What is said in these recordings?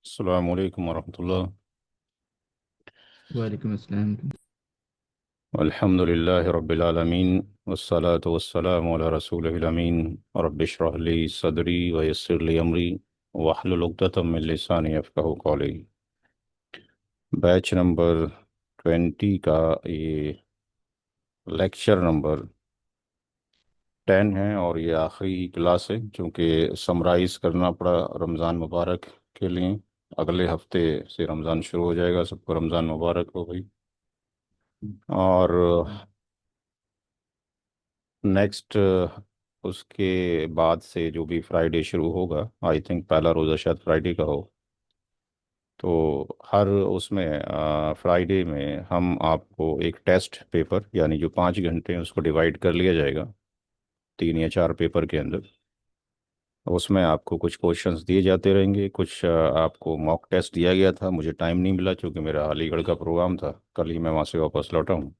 अस्सलाम वालेकुम वरहमतुल्लाह। वालेकुम अस्सलाम। अल्हम्दुलिल्लाहि रब्बिल आलमीन वस्सलातु वस्सलामु अला रसूलिहिल अमीन। रब्बि इश्रह ली सदरी व यस्सिर ली अमरी वहलुल उक़दतम मिन लिसानी यफ़क़हू क़ौली। बैच नंबर 20 का ये लेक्चर नंबर 10 है और ये आखिरी क्लास है क्योंकि समराइज़ करना पड़ा रमज़ान मुबारक के लिए। अगले हफ्ते से रमज़ान शुरू हो जाएगा, सबको रमज़ान मुबारक हो भाई। और नेक्स्ट उसके बाद से जो भी फ्राइडे शुरू होगा, आई थिंक पहला रोज़ा शायद फ्राइडे का हो। तो हर उसमें फ्राइडे में हम आपको एक टेस्ट पेपर यानी जो 5 घंटे हैं उसको डिवाइड कर लिया जाएगा 3 या 4 पेपर के अंदर। उसमें आपको कुछ क्वेश्चंस दिए जाते रहेंगे, कुछ आपको मॉक टेस्ट दिया गया था, मुझे टाइम नहीं मिला क्योंकि मेरा अलीगढ़ का प्रोग्राम था, कल ही मैं वहाँ से वापस लौटा हूँ।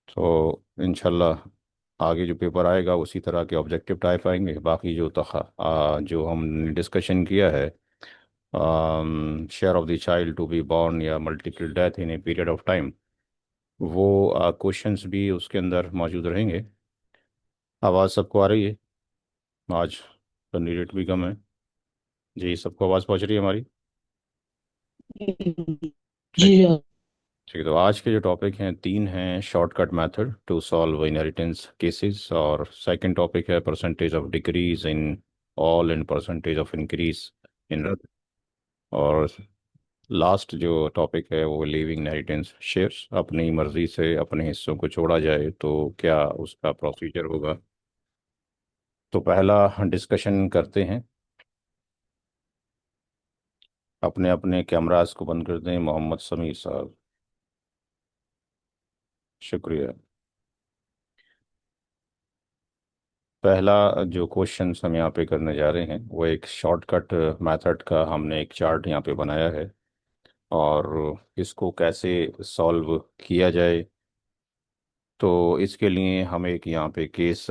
तो इंशाल्लाह आगे जो पेपर आएगा उसी तरह के ऑब्जेक्टिव टाइप आएंगे। बाकी जो हमने डिस्कशन किया है, share of the child to be born या multiple death in a period of time, वो क्वेश्चंस भी उसके अंदर मौजूद रहेंगे। आवाज़ सबको आ रही है? आज कैंडिडेट भी कम है। जी, सबको आवाज़ पहुंच रही है हमारी? जी ठीक। हाँ। ठीक है, तो आज के जो टॉपिक हैं, 3 हैं shortcut method to solve inheritance cases, और सेकंड टॉपिक है percentage of decrease in all and percentage of increase in, और लास्ट जो टॉपिक है वो लिविंग इनहेरिटेंस शेयर्स। अपनी मर्जी से अपने हिस्सों को छोड़ा जाए तो क्या उसका प्रोसीजर होगा। तो पहला डिस्कशन करते हैं। अपने अपने कैमरास को बंद कर दें, मोहम्मद समीर साहब। शुक्रिया। पहला जो क्वेश्चन हम यहाँ पे करने जा रहे हैं वो एक शॉर्टकट मेथड का हमने एक चार्ट यहाँ पे बनाया है, और इसको कैसे सॉल्व किया जाए। तो इसके लिए हम एक यहाँ पे केस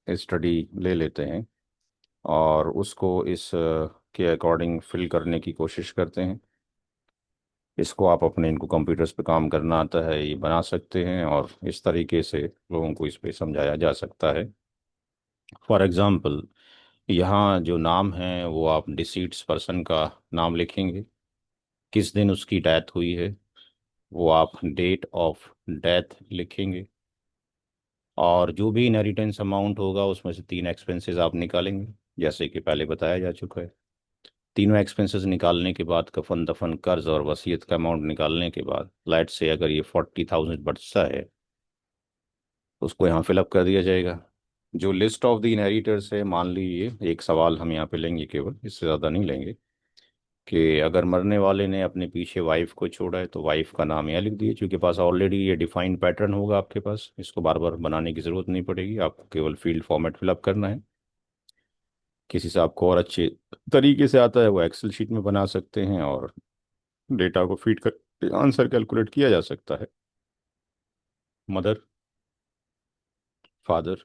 स्टडी ले लेते हैं और उसको इस के अकॉर्डिंग फिल करने की कोशिश करते हैं। इसको आप अपने इनको कंप्यूटर्स पे काम करना आता है ये बना सकते हैं, और इस तरीके से लोगों को इस पे समझाया जा सकता है। फॉर एग्ज़ाम्पल, यहाँ जो नाम है वो आप डिसीड्स पर्सन का नाम लिखेंगे, किस दिन उसकी डेथ हुई है वो आप डेट ऑफ डेथ लिखेंगे, और जो भी इनहेरिटेंस अमाउंट होगा उसमें से 3 एक्सपेंसेस आप निकालेंगे, जैसे कि पहले बताया जा चुका है। तीनों एक्सपेंसेस निकालने के बाद कफन दफन कर्ज और वसीयत का अमाउंट निकालने के बाद, लाइट से अगर ये 40,000 बचता है उसको यहाँ फिलअप कर दिया जाएगा। जो लिस्ट ऑफ द इनहेरिटर्स है, मान लीजिए एक सवाल हम यहाँ पे लेंगे, केवल इससे ज़्यादा नहीं लेंगे, कि अगर मरने वाले ने अपने पीछे वाइफ को छोड़ा है तो वाइफ का नाम यहाँ लिख दिए, क्योंकि पास ऑलरेडी ये डिफाइंड पैटर्न होगा आपके पास, इसको बार बार बनाने की ज़रूरत नहीं पड़ेगी, आपको केवल फील्ड फॉर्मेट फिलअप करना है। किसी से आपको और अच्छे तरीके से आता है वो एक्सेल शीट में बना सकते हैं, और डेटा को फीड कर आंसर कैलकुलेट किया जा सकता है। मदर, फादर,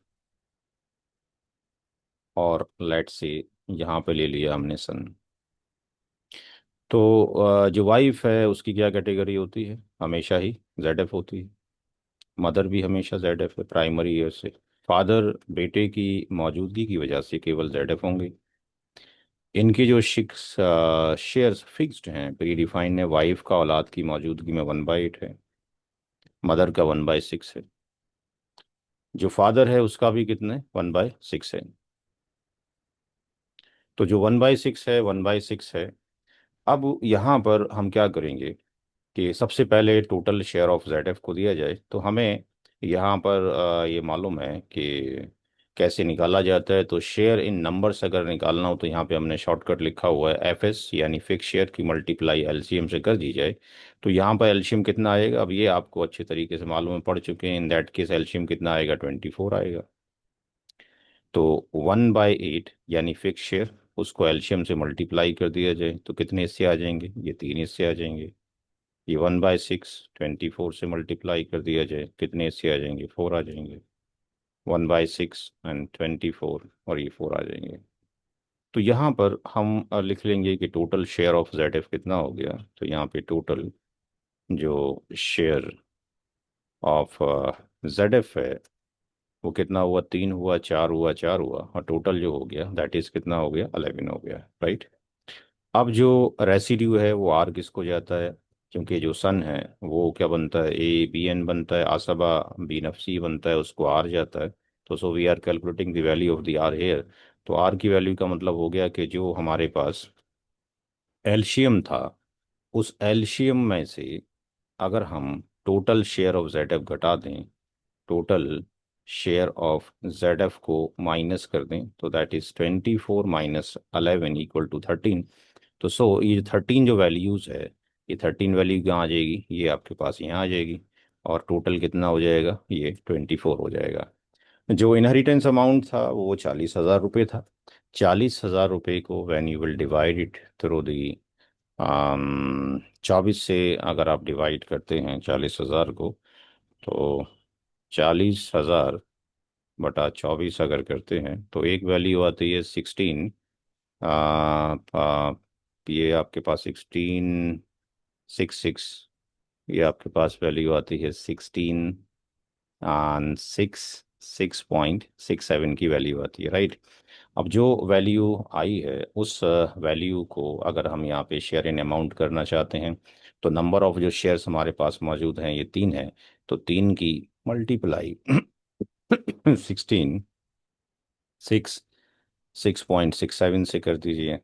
और लेट से यहाँ पे ले लिया हमने सन। तो जो वाइफ है उसकी क्या कैटेगरी होती है? हमेशा ही जेड एफ होती है। मदर भी हमेशा जेड एफ है प्राइमरी ईयर से। फादर बेटे की मौजूदगी की वजह से केवल जेड एफ होंगे। इनके जो सिक्स शेयर्स फिक्स्ड हैं, प्री डिफाइंड है, वाइफ का औलाद की मौजूदगी में 1/8 है, मदर का 1/6 है, जो फादर है उसका भी कितने 1/6 है। तो जो 1/6 है 1/6 है। अब यहाँ पर हम क्या करेंगे कि सबसे पहले total share of Z F को दिया जाए, तो हमें यहाँ पर ये मालूम है कि कैसे निकाला जाता है। तो शेयर इन नंबर्स अगर निकालना हो तो यहाँ पे हमने शॉर्टकट लिखा हुआ है एफ एस, यानी फिक्स शेयर की मल्टीप्लाई एलसीएम से कर दी जाए। तो यहाँ पर एलसीएम कितना आएगा, अब ये आपको अच्छे तरीके से मालूम है, पढ़ चुके हैं। इन दैट केस एलसीएम कितना आएगा, 24 आएगा। तो 1/8 यानी फिक्स शेयर, उसको एलसीएम से मल्टीप्लाई कर दिया जाए तो कितने हिस्से आ जाएंगे, ये 3 हिस्से आ जाएंगे। ये 1/6 24 से मल्टीप्लाई कर दिया जाए, कितने हिस्से आ जाएंगे, 4 आ जाएंगे। 1/6 एंड 24, और ये 4 आ जाएंगे। तो यहाँ पर हम लिख लेंगे कि total share of Z F कितना हो गया। तो यहाँ पे टोटल जो शेयर ऑफ जेड एफ है वो कितना हुआ, 3 हुआ, 4 हुआ, 4 हुआ, और टोटल जो हो गया दैट इज कितना हो गया, 11 हो गया, राइट। अब जो रेसिड्यू है वो आर किसको जाता है, क्योंकि जो सन है वो क्या बनता है, ए बी एन बनता है, आसबा बी नफसी बनता है, उसको आर जाता है। तो so we are calculating the value of the R here. तो आर की वैल्यू का मतलब हो गया कि जो हमारे पास एल्शियम था, उस एल्शियम में से अगर हम total share of Z F घटा दें, total share of Z F को माइनस कर दें, तो दैट इज 24 - 11 = 13। तो सो ये 13 जो वैल्यूज है, ये 13 वैल्यू कहाँ आ जाएगी, ये आपके पास यहाँ आ जाएगी। और टोटल कितना हो जाएगा, ये 24 हो जाएगा। जो इनहेरिटेंस अमाउंट था वो 40,000 रुपये था। 40,000 रुपये को when you will divide it through the 24 से अगर आप डिवाइड करते हैं 40,000 को, तो 40,000/24 अगर करते हैं तो एक वैल्यू आती है 16। आ, आ, ये आपके पास 1666, ये आपके पास वैल्यू आती है 6.67 की वैल्यू आती है, राइट। अब जो वैल्यू आई है उस वैल्यू को अगर हम यहाँ पे शेयर इन अमाउंट करना चाहते हैं, तो नंबर ऑफ जो शेयर्स हमारे पास मौजूद हैं ये 3 है। तो 3 की मल्टीप्लाई 16 6.67 से कर दीजिए।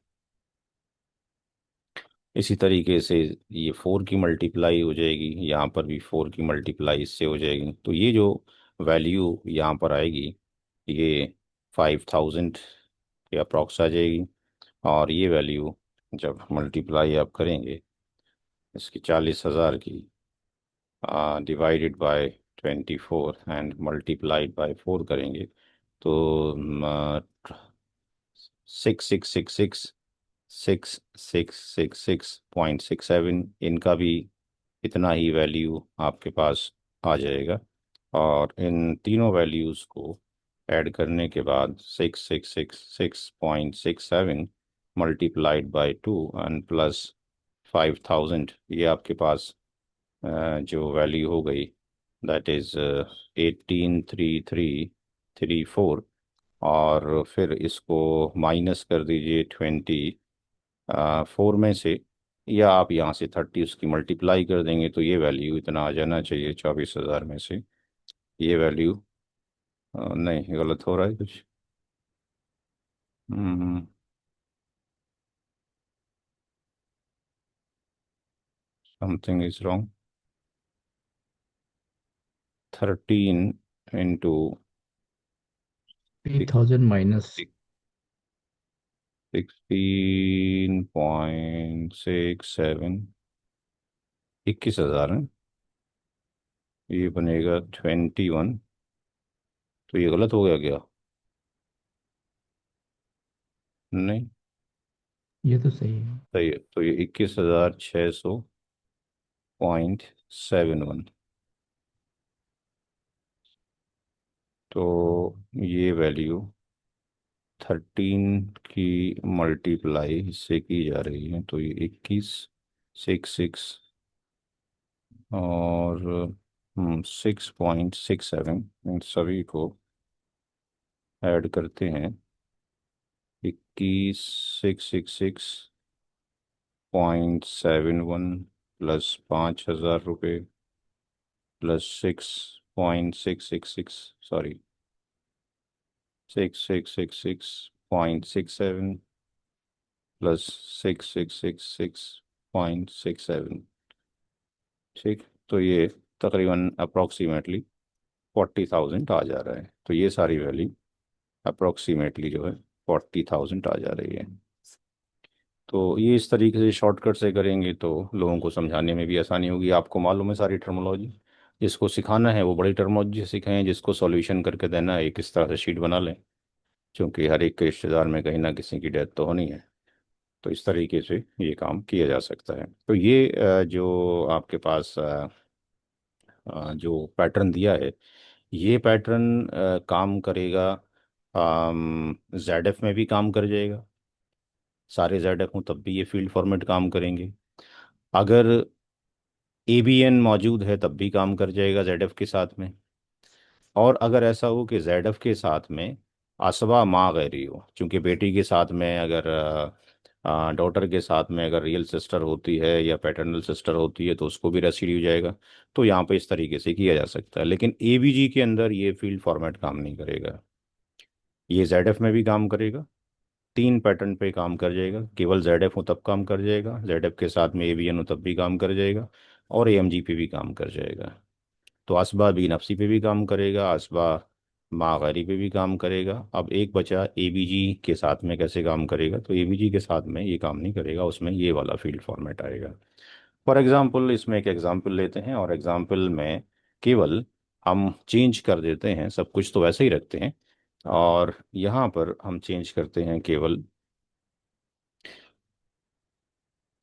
इसी तरीके से ये 4 की मल्टीप्लाई हो जाएगी, यहाँ पर भी 4 की मल्टीप्लाई इससे हो जाएगी। तो ये जो वैल्यू यहाँ पर आएगी ये 5,000 के अप्रॉक्स आ जाएगी। और ये वैल्यू जब मल्टीप्लाई आप करेंगे इसकी 40,000 की, divided by 24 and multiplied by 4 करेंगे, तो 6,666,666.67 इनका भी इतना ही वैल्यू आपके पास आ जाएगा। और इन तीनों वैल्यूज़ को ऐड करने के बाद 6,666.67 मल्टीप्लाइड बाय 2 एंड प्लस 5,000, ये आपके पास जो वैल्यू हो गई दैट इज़ 183334। और फिर इसको माइनस कर दीजिए 24 में से, या आप यहाँ से 30 उसकी मल्टीप्लाई कर देंगे तो ये वैल्यू इतना आ जाना चाहिए 24,000 में से। ये वैल्यू नहीं, गलत हो रहा है कुछ। Something is wrong. 13 into 3,000 minus. 16.67, 21,000 है। ये बनेगा 21। तो ये गलत हो गया क्या? नहीं, ये तो सही है। सही है। तो ये 21,600.71। तो ये वैल्यू 13 की मल्टीप्लाई इससे की जा रही है, तो ये 21 66 और 6.67, इन सभी को ऐड करते हैं। 21,666.71 प्लस 5,000 रुपये प्लस 6.666, सॉरी, 6,666.67 प्लस 6,666.67। ठीक, तो ये तकरीबन अप्रोक्सीमेटली 40,000 आ जा रहा है। तो ये सारी वैल्यू अप्रोक्सीमेटली जो है 40,000 आ जा रही है। तो ये इस तरीके से शॉर्टकट से करेंगे तो लोगों को समझाने में भी आसानी होगी। आपको मालूम है सारी टर्मोलॉजी, जिसको सिखाना है वो बड़ी टर्मोलॉजी से सिखाएं, जिसको सॉल्यूशन करके देना है एक इस तरह से शीट बना लें, क्योंकि हर एक के रिश्तेदार में कहीं ना किसी की डेथ तो होनी है। तो इस तरीके से ये काम किया जा सकता है। तो ये जो आपके पास जो पैटर्न दिया है, ये पैटर्न काम करेगा, जेड एफ में भी काम कर जाएगा, सारे जेड एफ हों तब भी ये फील्ड फॉर्मेट काम करेंगे। अगर ए बी एन मौजूद है तब भी काम कर जाएगा जेड एफ के साथ में। और अगर ऐसा हो कि जेड एफ के साथ में असबा माँ गैरी हो, चूंकि बेटी के साथ में अगर डॉटर के साथ में अगर रियल सिस्टर होती है या पैटर्नल सिस्टर होती है तो उसको भी रेसिड्यू जाएगा। तो यहाँ पे इस तरीके से किया जा सकता है, लेकिन एवीजी के अंदर ये फील्ड फॉर्मेट काम नहीं करेगा। ये जेड एफ में भी काम करेगा, तीन पैटर्न पे काम कर जाएगा। केवल जेड एफ हो तब काम कर जाएगा, जेड एफ के साथ में एवीएन हो तब भी काम कर जाएगा, और एएमजी पे भी काम कर जाएगा। तो असबा बी नफसी पे भी काम करेगा, असबा मागरी पे भी काम करेगा। अब एक बचा एबीजी के साथ में कैसे काम करेगा, तो एबीजी के साथ में ये काम नहीं करेगा, उसमें ये वाला फील्ड फॉर्मेट आएगा। फॉर एग्जाम्पल इसमें एक एग्जाम्पल लेते हैं, और एग्जाम्पल में केवल हम चेंज कर देते हैं, सब कुछ तो वैसे ही रखते हैं, और यहाँ पर हम चेंज करते हैं केवल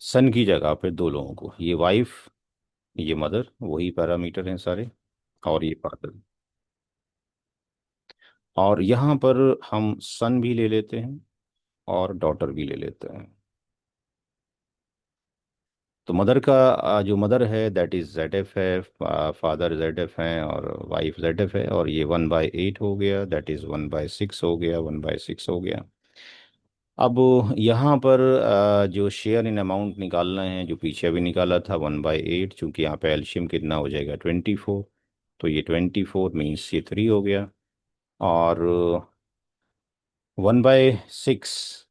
सन की जगह पे दो लोगों को, ये वाइफ ये मदर, वही पैरामीटर हैं सारे, और ये फादर। और यहाँ पर हम सन भी ले लेते हैं और डॉटर भी ले लेते हैं। तो मदर का जो मदर है दैट इज जेड एफ है, फादर जेड एफ है, और वाइफ जेड एफ है, और ये 1/8 हो गया, दैट इज 1/6 हो गया, 1/6 हो गया। अब यहाँ पर जो शेयर इन अमाउंट निकालना है, जो पीछे अभी निकाला था 1/8, चूंकि यहाँ पे एल्शियम कितना हो जाएगा 24, तो ये 24 मीन्स ये 3 हो गया। और 1/6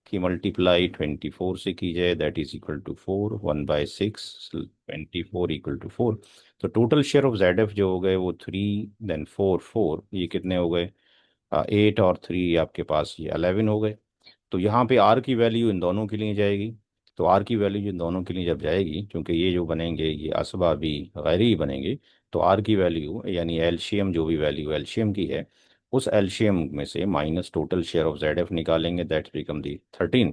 की मल्टीप्लाई 24 से की जाए that is equal to 4, 1/6 24 equal to 4। तो total share of Z F जो हो गए वो 3, देन 4, ये कितने हो गए, 8 और 3 आपके पास ये 11 हो गए। तो यहाँ पे आर की वैल्यू इन दोनों के लिए जाएगी। तो आर की वैल्यू इन दोनों के लिए जब जाएगी, क्योंकि ये जो बनेंगे ये असबा भी गैरी ही बनेंगे, तो आर की वैल्यू यानी एलसीएम, जो भी वैल्यू एलसीएम की है, उस एलसीएम में से minus total share of Z F निकालेंगे, दैट बिकम दी 13।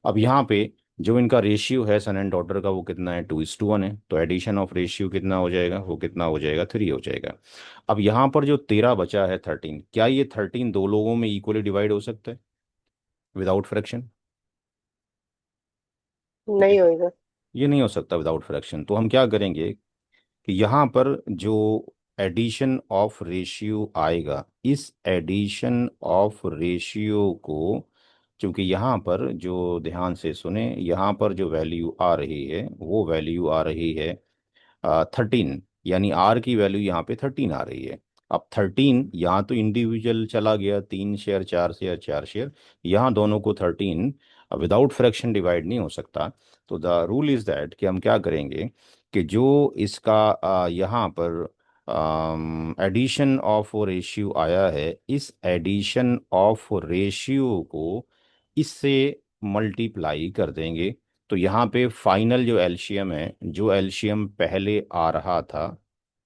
अब यहाँ पे जो इनका रेशियो है सन एंड डॉटर का वो कितना है, 2:1 है, तो एडिशन ऑफ रेशियो कितना हो जाएगा, वो कितना हो जाएगा, 3 हो जाएगा। अब यहाँ पर जो 13 बचा है 13, क्या ये 13 दो लोगों में इक्वली डिवाइड हो सकता है विदाउट फ्रैक्शन? नहीं होएगा। ये नहीं हो सकता विदाउट फ्रैक्शन। तो हम क्या करेंगे कि यहाँ पर जो एडिशन ऑफ रेशियो आएगा, इस एडिशन ऑफ रेशियो को, क्योंकि यहाँ पर जो ध्यान से सुने, यहाँ पर जो वैल्यू आ रही है वो वैल्यू आ रही है 13, यानी आर की वैल्यू यहाँ पे 13 आ रही है। अब 13 यहाँ तो इंडिविजुअल चला गया, 3 शेयर 4 शेयर 4 शेयर, यहाँ दोनों को 13 विदाउट फ्रैक्शन डिवाइड नहीं हो सकता। तो द रूल इज दैट कि हम क्या करेंगे कि जो इसका यहाँ पर एडिशन ऑफ रेशियो आया है, इस एडिशन ऑफ रेशियो को इससे मल्टीप्लाई कर देंगे। तो यहाँ पे फाइनल जो एलसीएम है, जो एलसीएम पहले आ रहा था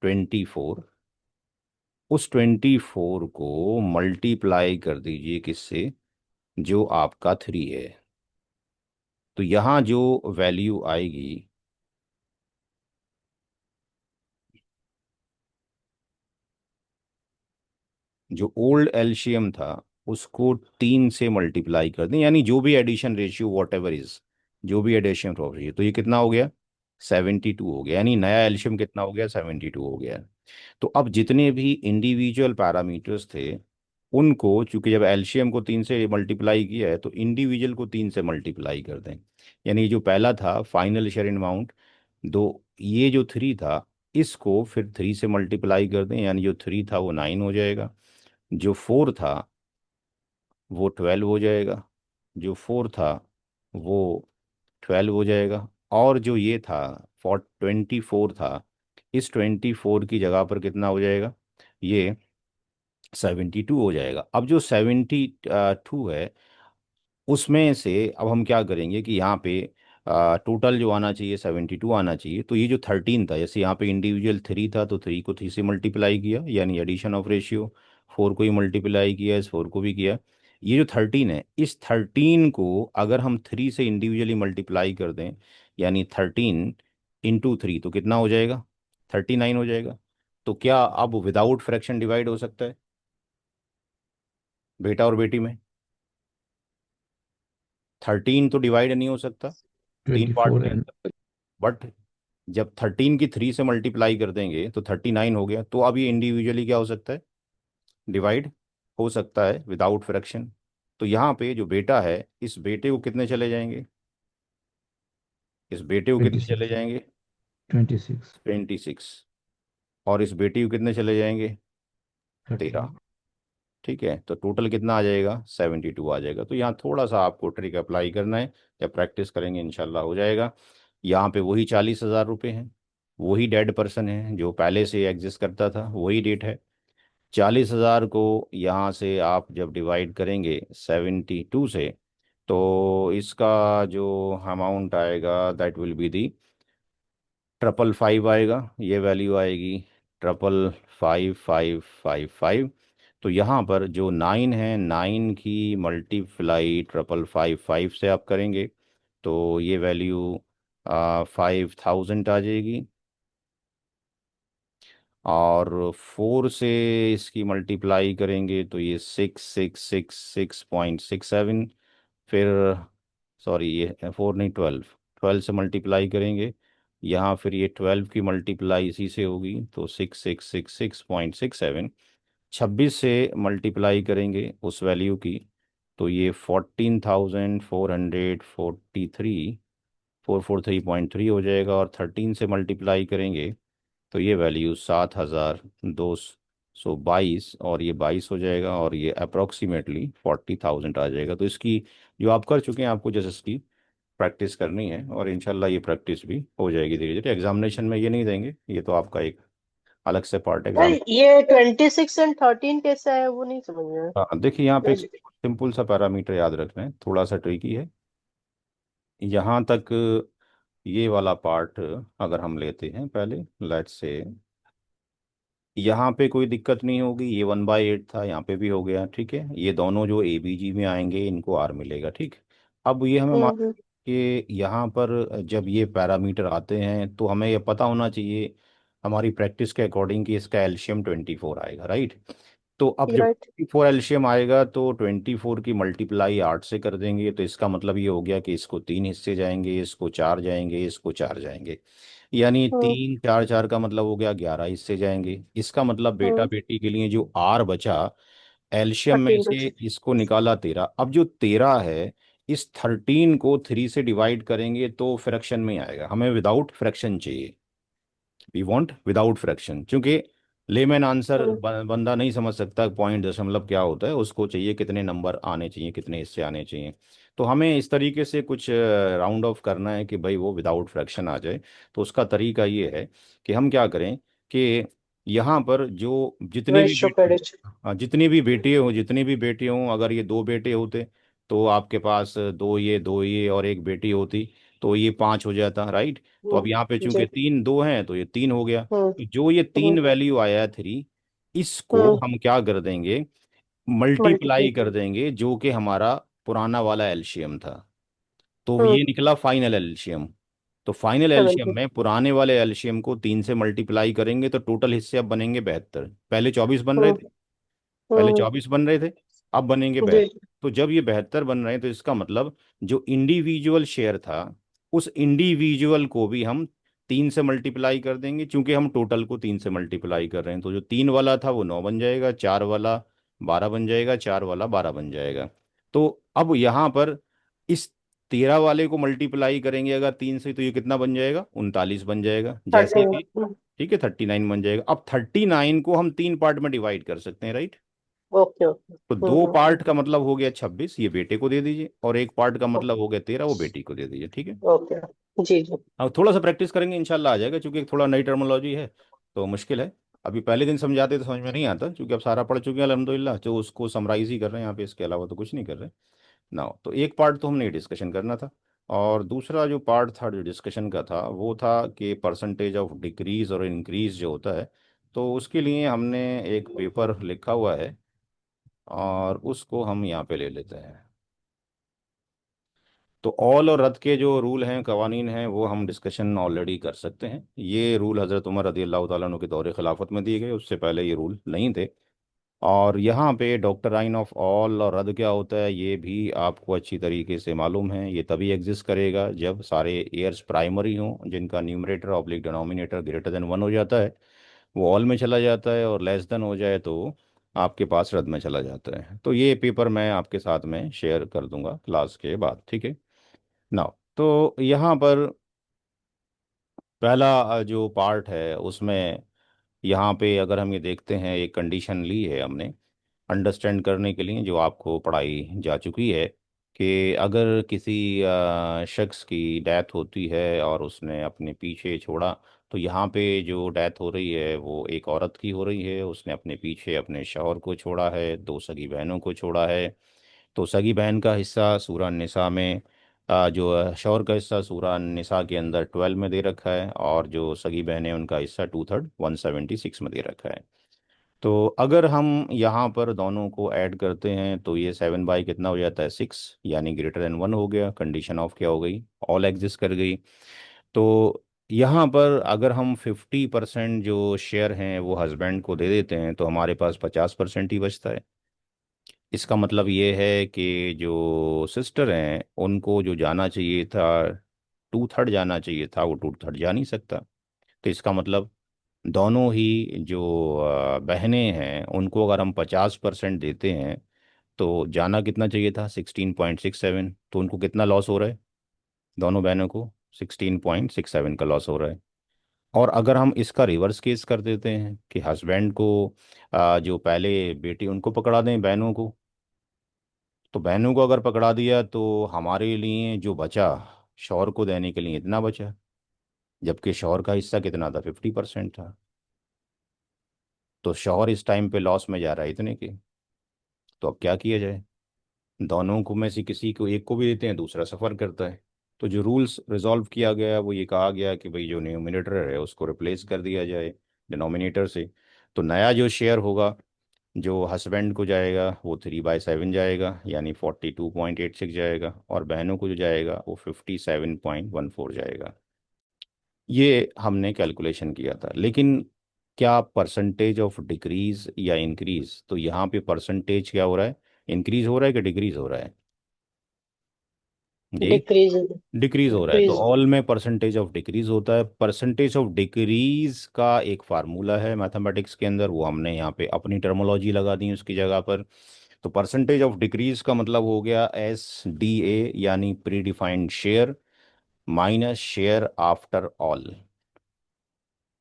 24, उस 24 को मल्टीप्लाई कर दीजिए किससे, जो आपका 3 है। तो यहाँ जो वैल्यू आएगी, जो ओल्ड एलसीएम था उसको 3 से मल्टीप्लाई कर दें, यानी जो भी addition ratio what ever is, जो भी एडिशन रेशियो, तो ये कितना हो गया, 72 हो गया, यानी नया एलसीएम कितना हो गया, 72 हो गया। तो अब जितने भी इंडिविजुअल पैरामीटर्स थे उनको, चूंकि जब एलसीएम को 3 से मल्टीप्लाई किया है तो इंडिविजुअल को 3 से मल्टीप्लाई कर दें। यानी जो पहला था फाइनल शेयर अमाउंट दो, ये जो 3 था इसको फिर 3 से मल्टीप्लाई कर दें, यानी जो 3 था वो 9 हो जाएगा, जो 4 था वो 12 हो जाएगा, जो 4 था वो 12 हो जाएगा, और जो ये था 24 था, इस 24 की जगह पर कितना हो जाएगा, ये 72 हो जाएगा। अब जो 72 है उसमें से अब हम क्या करेंगे कि यहाँ पे टोटल जो आना चाहिए 72 आना चाहिए। तो ये जो 13 था, जैसे यहाँ पे इंडिविजुअल 3 था तो 3 को 3 से मल्टीप्लाई किया, यानी एडिशन ऑफ रेशियो, 4 को ही मल्टीप्लाई किया, इस 4 को भी किया। ये जो 13 है, इस 13 को अगर हम 3 से इंडिविजुअली मल्टीप्लाई कर दें, यानी 13 × 3, तो कितना हो जाएगा, 39 हो जाएगा। तो क्या अब विदाउट फ्रैक्शन डिवाइड हो सकता है बेटा और बेटी में? 13 तो डिवाइड नहीं हो सकता, तीन ट्वेंटी पार्ट फोर में। एंड बट जब 13 की 3 से मल्टीप्लाई कर देंगे तो 39 हो गया। तो अब ये इंडिविजुअली क्या हो सकता है, डिवाइड हो सकता है विदाउट फ्रैक्शन। तो यहाँ पे जो बेटा है, इस बेटे को कितने चले जाएंगे, इस बेटे को ट्वेंटी कितने चले सिक्स जाएंगे, 26 26। और इस बेटी को कितने चले जाएंगे, 13। 13। ठीक है, तो टोटल कितना आ जाएगा, 72 आ जाएगा। तो यहाँ थोड़ा सा आपको ट्रिक अप्लाई करना है, जब प्रैक्टिस करेंगे इंशाल्लाह हो जाएगा। यहाँ पे वही 40,000 रुपये हैं, वही डेड पर्सन है जो पहले से एग्जिस्ट करता था, वही डेट है। 40,000 को यहाँ से आप जब डिवाइड करेंगे 72 से, तो इसका जो अमाउंट आएगा दैट विल बी दी 555 आएगा, ये वैल्यू आएगी 55555। तो यहाँ पर जो 9 है, 9 की मल्टीप्लाई 555 से आप करेंगे तो ये वैल्यू 5000 आ जाएगी। और 4 से इसकी मल्टीप्लाई करेंगे तो ये 6666.67। फिर सॉरी, ये 4 नहीं, 12, 12 से मल्टीप्लाई करेंगे यहाँ, फिर ये 12 की मल्टीप्लाई इसी से होगी तो 6666.67। 26 से मल्टीप्लाई करेंगे उस वैल्यू की तो ये 14,443, 443.3 हो जाएगा। और 13 से मल्टीप्लाई करेंगे तो ये वैल्यू 7,222, और ये 22 हो जाएगा, और ये अप्रोक्सीमेटली 40,000 आ जाएगा। तो इसकी जो आप कर चुके हैं, आपको जस्ट इसकी प्रैक्टिस करनी है, और इंशाल्लाह ये प्रैक्टिस भी हो जाएगी धीरे धीरे। एग्जामिनेशन में ये नहीं देंगे, ये तो आपका एक अलग से पार्ट हाँ। एग्जाम। ये 26 एंड 13 कैसा है वो नहीं समझ में हाँ देखिए, यहाँ पे एक आया। सिंपल सा पैरामीटर याद रखना है, थोड़ा सा ट्रिकी है। यहाँ तक ये वाला पार्ट अगर हम लेते हैं पहले, लेट्स से यहाँ पे कोई दिक्कत नहीं होगी, ये 1/8 था, यहाँ पे भी हो गया, ठीक है। ये दोनों जो ए बी जी में आएंगे इनको आर मिलेगा, ठीक। अब ये हमें मान हम्म। कि यहाँ पर जब ये पैरामीटर आते हैं तो हमें ये पता होना चाहिए हमारी प्रैक्टिस के अकॉर्डिंग कि इसका एलसीएम 24 आएगा, राइट। तो अब जब राइट। 24 एलसीएम आएगा तो 24 की मल्टीप्लाई 8 से कर देंगे, तो इसका मतलब ये हो गया कि इसको 3 हिस्से जाएंगे, इसको 4 जाएंगे, इसको 4 जाएंगे। यानी हम्म। 3 4 4 का मतलब हो गया 11 हिस्से जाएंगे। इसका मतलब बेटा हम्म। बेटी के लिए जो आर बचा एल्शियम में 13 से, बजे। इसको निकाला 13। अब जो 13 है, इस 13 को 3 से डिवाइड करेंगे तो फ्रैक्शन में आएगा, हमें विदाउट फ्रैक्शन चाहिए, वी वांट विदाउट फ्रैक्शन। क्योंकि लेमैन आंसर हम्म। बंदा नहीं समझ सकता पॉइंट दशमलव क्या होता है, उसको चाहिए कितने नंबर आने चाहिए, कितने हिस्से आने चाहिए। तो हमें इस तरीके से कुछ राउंड ऑफ करना है कि भाई वो विदाउट फ्रैक्शन आ जाए। तो उसका तरीका ये है कि हम क्या करें कि यहाँ पर जो जितने भी रेशो बेटे, क्रेडिट। हाँ, जितने भी बेटे हों, जितने भी बेटे हों, अगर ये दो बेटे होते तो आपके पास दो ये और एक बेटी होती, तो ये 5 हो जाता, राइट। तो अब यहाँ पे जी। चूंकि तीन दो हैं तो ये 3 हो गया। हम्म। तो जो ये हम्म। 3 वैल्यू आया है 3, इसको हम्म। हम क्या कर देंगे, मल्टीप्लाई मल्टीप्लाई। कर देंगे जो कि हमारा पुराना वाला एलसीएम था। तो हम्म। ये निकला फाइनल एलसीएम। तो फाइनल एलसीएम 70। में पुराने वाले एलसीएम को 3 से मल्टीप्लाई करेंगे तो टोटल हिस्से अब बनेंगे 72। पहले 24 बन रहे हम्म। थे, पहले हम्म। 24 बन रहे थे, अब बनेंगे जी। 72। तो जब ये 72 बन रहे हैं तो इसका मतलब जो इंडिविजुअल शेयर था, उस इंडिविजुअल को भी हम 3 से मल्टीप्लाई कर देंगे, क्योंकि हम टोटल को 3 से मल्टीप्लाई कर रहे हैं। तो जो 3 वाला था वो 9 बन जाएगा, 4 वाला 12 बन जाएगा, 4 वाला 12 बन जाएगा। तो अब यहाँ पर इस 13 वाले को मल्टीप्लाई करेंगे अगर 3 से, तो ये कितना बन जाएगा, 39 बन जाएगा, जैसे 13। कि ठीक है 39 बन जाएगा। अब 39 को हम 3 पार्ट में डिवाइड कर सकते हैं, राइट। Okay okay. तो दो पार्ट का मतलब हो गया 26, ये बेटे को दे दीजिए, और एक पार्ट का मतलब हो गया 13, वो बेटी को दे दीजिए, ठीक है। ओके। जी जी। अब थोड़ा सा प्रैक्टिस करेंगे इंशाल्लाह आ जाएगा, क्योंकि थोड़ा नई टर्मिनोलॉजी है तो मुश्किल है। अभी पहले दिन समझाते तो समझ में नहीं आता, क्योंकि अब सारा पढ़ चुके हैं अल्हम्दुलिल्लाह, तो उसको समराइज ही कर रहे हैं यहाँ पे, इसके अलावा तो कुछ नहीं कर रहे ना। तो एक पार्ट तो हमने डिस्कशन करना था, और दूसरा जो पार्ट था जो डिस्कशन का था वो था कि परसेंटेज ऑफ डिक्रीज और इंक्रीज जो होता है, तो उसके लिए हमने एक पेपर लिखा हुआ है, और उसको हम यहाँ पे ले लेते हैं। तो ऑल और रद्द के जो रूल हैं, कवानीन हैं, वो हम डिस्कशन ऑलरेडी कर सकते हैं। ये रूल हज़रत उमर रदी अल्लाह तआला अन्हु के दौर खिलाफत में दिए गए, उससे पहले ये रूल नहीं थे। और यहाँ पे डॉक्टराइन ऑफ ऑल और रद्द क्या होता है ये भी आपको अच्छी तरीके से मालूम है। ये तभी एग्जिस्ट करेगा जब सारे एयर्स प्राइमरी हों, जिनका numerator oblique denominator greater than one हो जाता है, वो ऑल में चला जाता है, और लेस देन हो जाए तो आपके पास रद्द में चला जाता है। तो ये पेपर मैं आपके साथ में शेयर कर दूंगा क्लास के बाद, ठीक है ना। तो यहाँ पर पहला जो पार्ट है उसमें, यहाँ पे अगर हम ये देखते हैं, एक कंडीशन ली है हमने अंडरस्टैंड करने के लिए जो आपको पढ़ाई जा चुकी है, कि अगर किसी शख्स की डेथ होती है और उसने अपने पीछे छोड़ा, तो यहाँ पे जो डेथ हो रही है वो एक औरत की हो रही है। उसने अपने पीछे अपने शौहर को छोड़ा है, दो सगी बहनों को छोड़ा है। तो सगी बहन का हिस्सा सूरा निसा में, जो शौहर का हिस्सा सूरा निसा के अंदर 12 में दे रखा है, और जो सगी बहनें उनका हिस्सा 2/3 176 में दे रखा है। तो अगर हम यहाँ पर दोनों को ऐड करते हैं तो ये 7 बाई कितना हो जाता है, 6, यानी ग्रेटर देन वन हो गया। कंडीशन ऑफ क्या हो गई, ऑल एग्जिस्ट कर गई। तो यहाँ पर अगर हम 50% जो शेयर हैं वो हस्बैंड को दे देते हैं तो हमारे पास 50% ही बचता है। इसका मतलब ये है कि जो सिस्टर हैं उनको जो जाना चाहिए था, 2/3 जाना चाहिए था, वो 2/3 जा नहीं सकता। तो इसका मतलब दोनों ही जो बहनें हैं उनको अगर हम 50% देते हैं तो जाना कितना चाहिए था, 16.67। तो उनको कितना लॉस हो रहा है, दोनों बहनों को 16.67 का लॉस हो रहा है। और अगर हम इसका रिवर्स केस कर देते हैं कि हस्बैंड को जो पहले बेटी उनको पकड़ा दें, बहनों को, तो बहनों को अगर पकड़ा दिया तो हमारे लिए जो बचा शौहर को देने के लिए इतना बचा, जबकि शौहर का हिस्सा कितना था, 50% था। तो शौहर इस टाइम पे लॉस में जा रहा है इतने के। तो अब क्या किया जाए, दोनों को में से किसी को एक को भी देते हैं, दूसरा सफ़र करता है। तो जो रूल्स रिजॉल्व किया गया वो ये कहा गया कि भाई जो न्यूमिनेटर है उसको रिप्लेस कर दिया जाए डिनोमिनेटर से। तो नया जो शेयर होगा जो हस्बैंड को जाएगा वो 3/7 जाएगा, यानी 42.86 जाएगा, और बहनों को जो जाएगा वो 57.14 जाएगा। ये हमने कैलकुलेशन किया था। लेकिन क्या परसेंटेज ऑफ डिक्रीज या इंक्रीज, तो यहाँ पे परसेंटेज क्या हो रहा है, इंक्रीज हो रहा है कि डिक्रीज हो रहा है जी, डिक्रीज। डिक्रीज हो रहा है। तो डिक्रीज। ऑल में परसेंटेज ऑफ डिक्रीज होता है। परसेंटेज ऑफ डिक्रीज का एक फार्मूला है मैथमेटिक्स के अंदर, वो हमने यहाँ पे अपनी टर्मोलॉजी लगा दी उसकी जगह पर। तो परसेंटेज ऑफ डिक्रीज का मतलब हो गया SDA, यानी pre defined share minus share after all.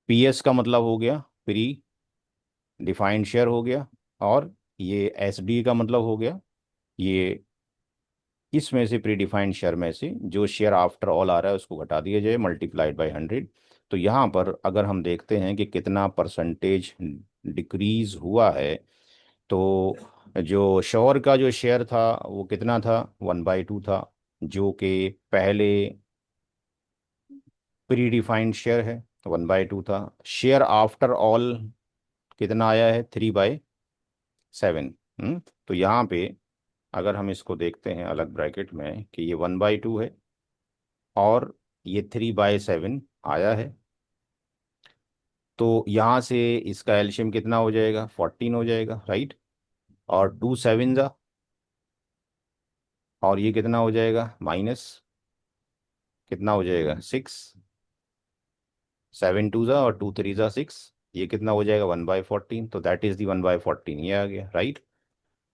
PS का मतलब हो गया प्री डिफाइंड शेयर हो गया, और ये SD का मतलब हो गया ये इसमें से प्री डिफाइंड शेयर में से जो शेयर आफ्टर ऑल आ रहा है उसको घटा दिया जाए, मल्टीप्लाइड बाय 100। तो यहाँ पर अगर हम देखते हैं कि कितना परसेंटेज डिक्रीज हुआ है, तो जो शौहर का जो शेयर था वो कितना था, 1/2 था, जो कि पहले प्री डिफाइंड शेयर है, 1/2 था। शेयर आफ्टर ऑल कितना आया है, 3/7। तो यहाँ पे अगर हम इसको देखते हैं अलग ब्रैकेट में कि ये 1/2 है और ये 3/7 आया है, तो यहाँ से इसका एल्शियम कितना हो जाएगा, 14 हो जाएगा, राइट। और 2 7 जा, और ये कितना हो जाएगा, माइनस कितना हो जाएगा, 6। 7 2 जा और 2 3 जा 6, ये कितना हो जाएगा, 1/14। तो दैट इज दी 1/14, ये आ गया, राइट।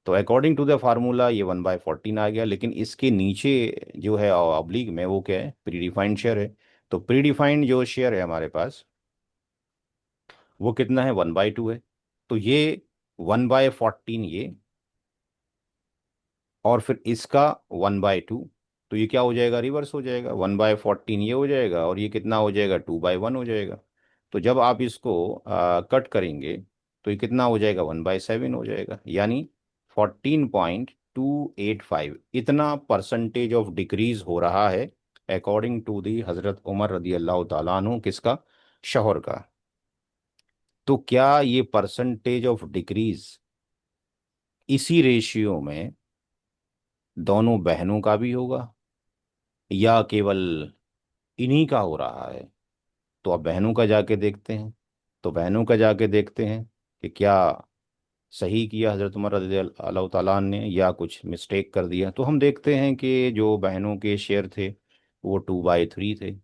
तो अकॉर्डिंग टू द फार्मूला ये 1/14 आ गया। लेकिन इसके नीचे जो है ऑब्लिक में वो क्या है, प्री डिफाइंड शेयर है। तो प्री डिफाइंड जो शेयर है हमारे पास वो कितना है, 1/2 है। तो ये 1/14 ये, और फिर इसका 1/2। तो ये क्या हो जाएगा, रिवर्स हो जाएगा, 1/14 ये हो जाएगा, और ये कितना हो जाएगा, 2/1 हो जाएगा। तो जब आप इसको कट करेंगे तो ये कितना हो जाएगा, 1/7 हो जाएगा, यानी 14.285 इतना परसेंटेज ऑफ डिक्रीज हो रहा है अकॉर्डिंग टू दी हजरत उमर रदी अल्लाह ताला अन्हु, किसका, शौहर का। तो क्या ये परसेंटेज ऑफ डिक्रीज इसी रेशियो में दोनों बहनों का भी होगा, या केवल इन्हीं का हो रहा है। तो अब बहनों का जाके देखते हैं। तो बहनों का जाके देखते हैं कि क्या सही किया हज़रत उमर रज़ी अल्लाह ताला ने या कुछ मिस्टेक कर दिया। तो हम देखते हैं कि जो बहनों के शेयर थे वो 2/3 थे,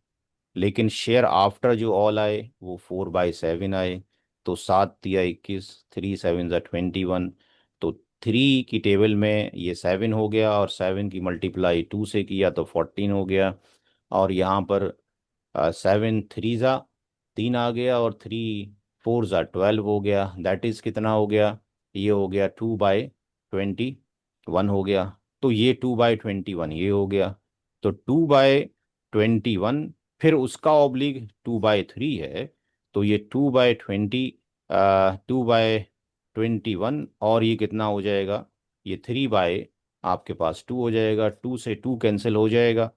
लेकिन शेयर आफ्टर जो ऑल आए वो 4/7 आए। तो 7 × 21, 3 7 ज़ा 21। तो 3 की टेबल में ये 7 हो गया, और 7 की मल्टीप्लाई 2 से किया तो 14 हो गया। और यहाँ पर 7 3 ज़ा 3 आ गया, और 3 4 ज़ा 12 हो गया। दैट इज़ कितना हो गया, ये हो गया 2/21 हो गया। तो ये 2/21 ये हो गया। तो 2/21, फिर उसका ऑब्लिक 2/3 है। तो ये 2/21, और ये कितना हो जाएगा, ये 3 बाय आपके पास 2 हो जाएगा। 2 से 2 कैंसिल हो जाएगा,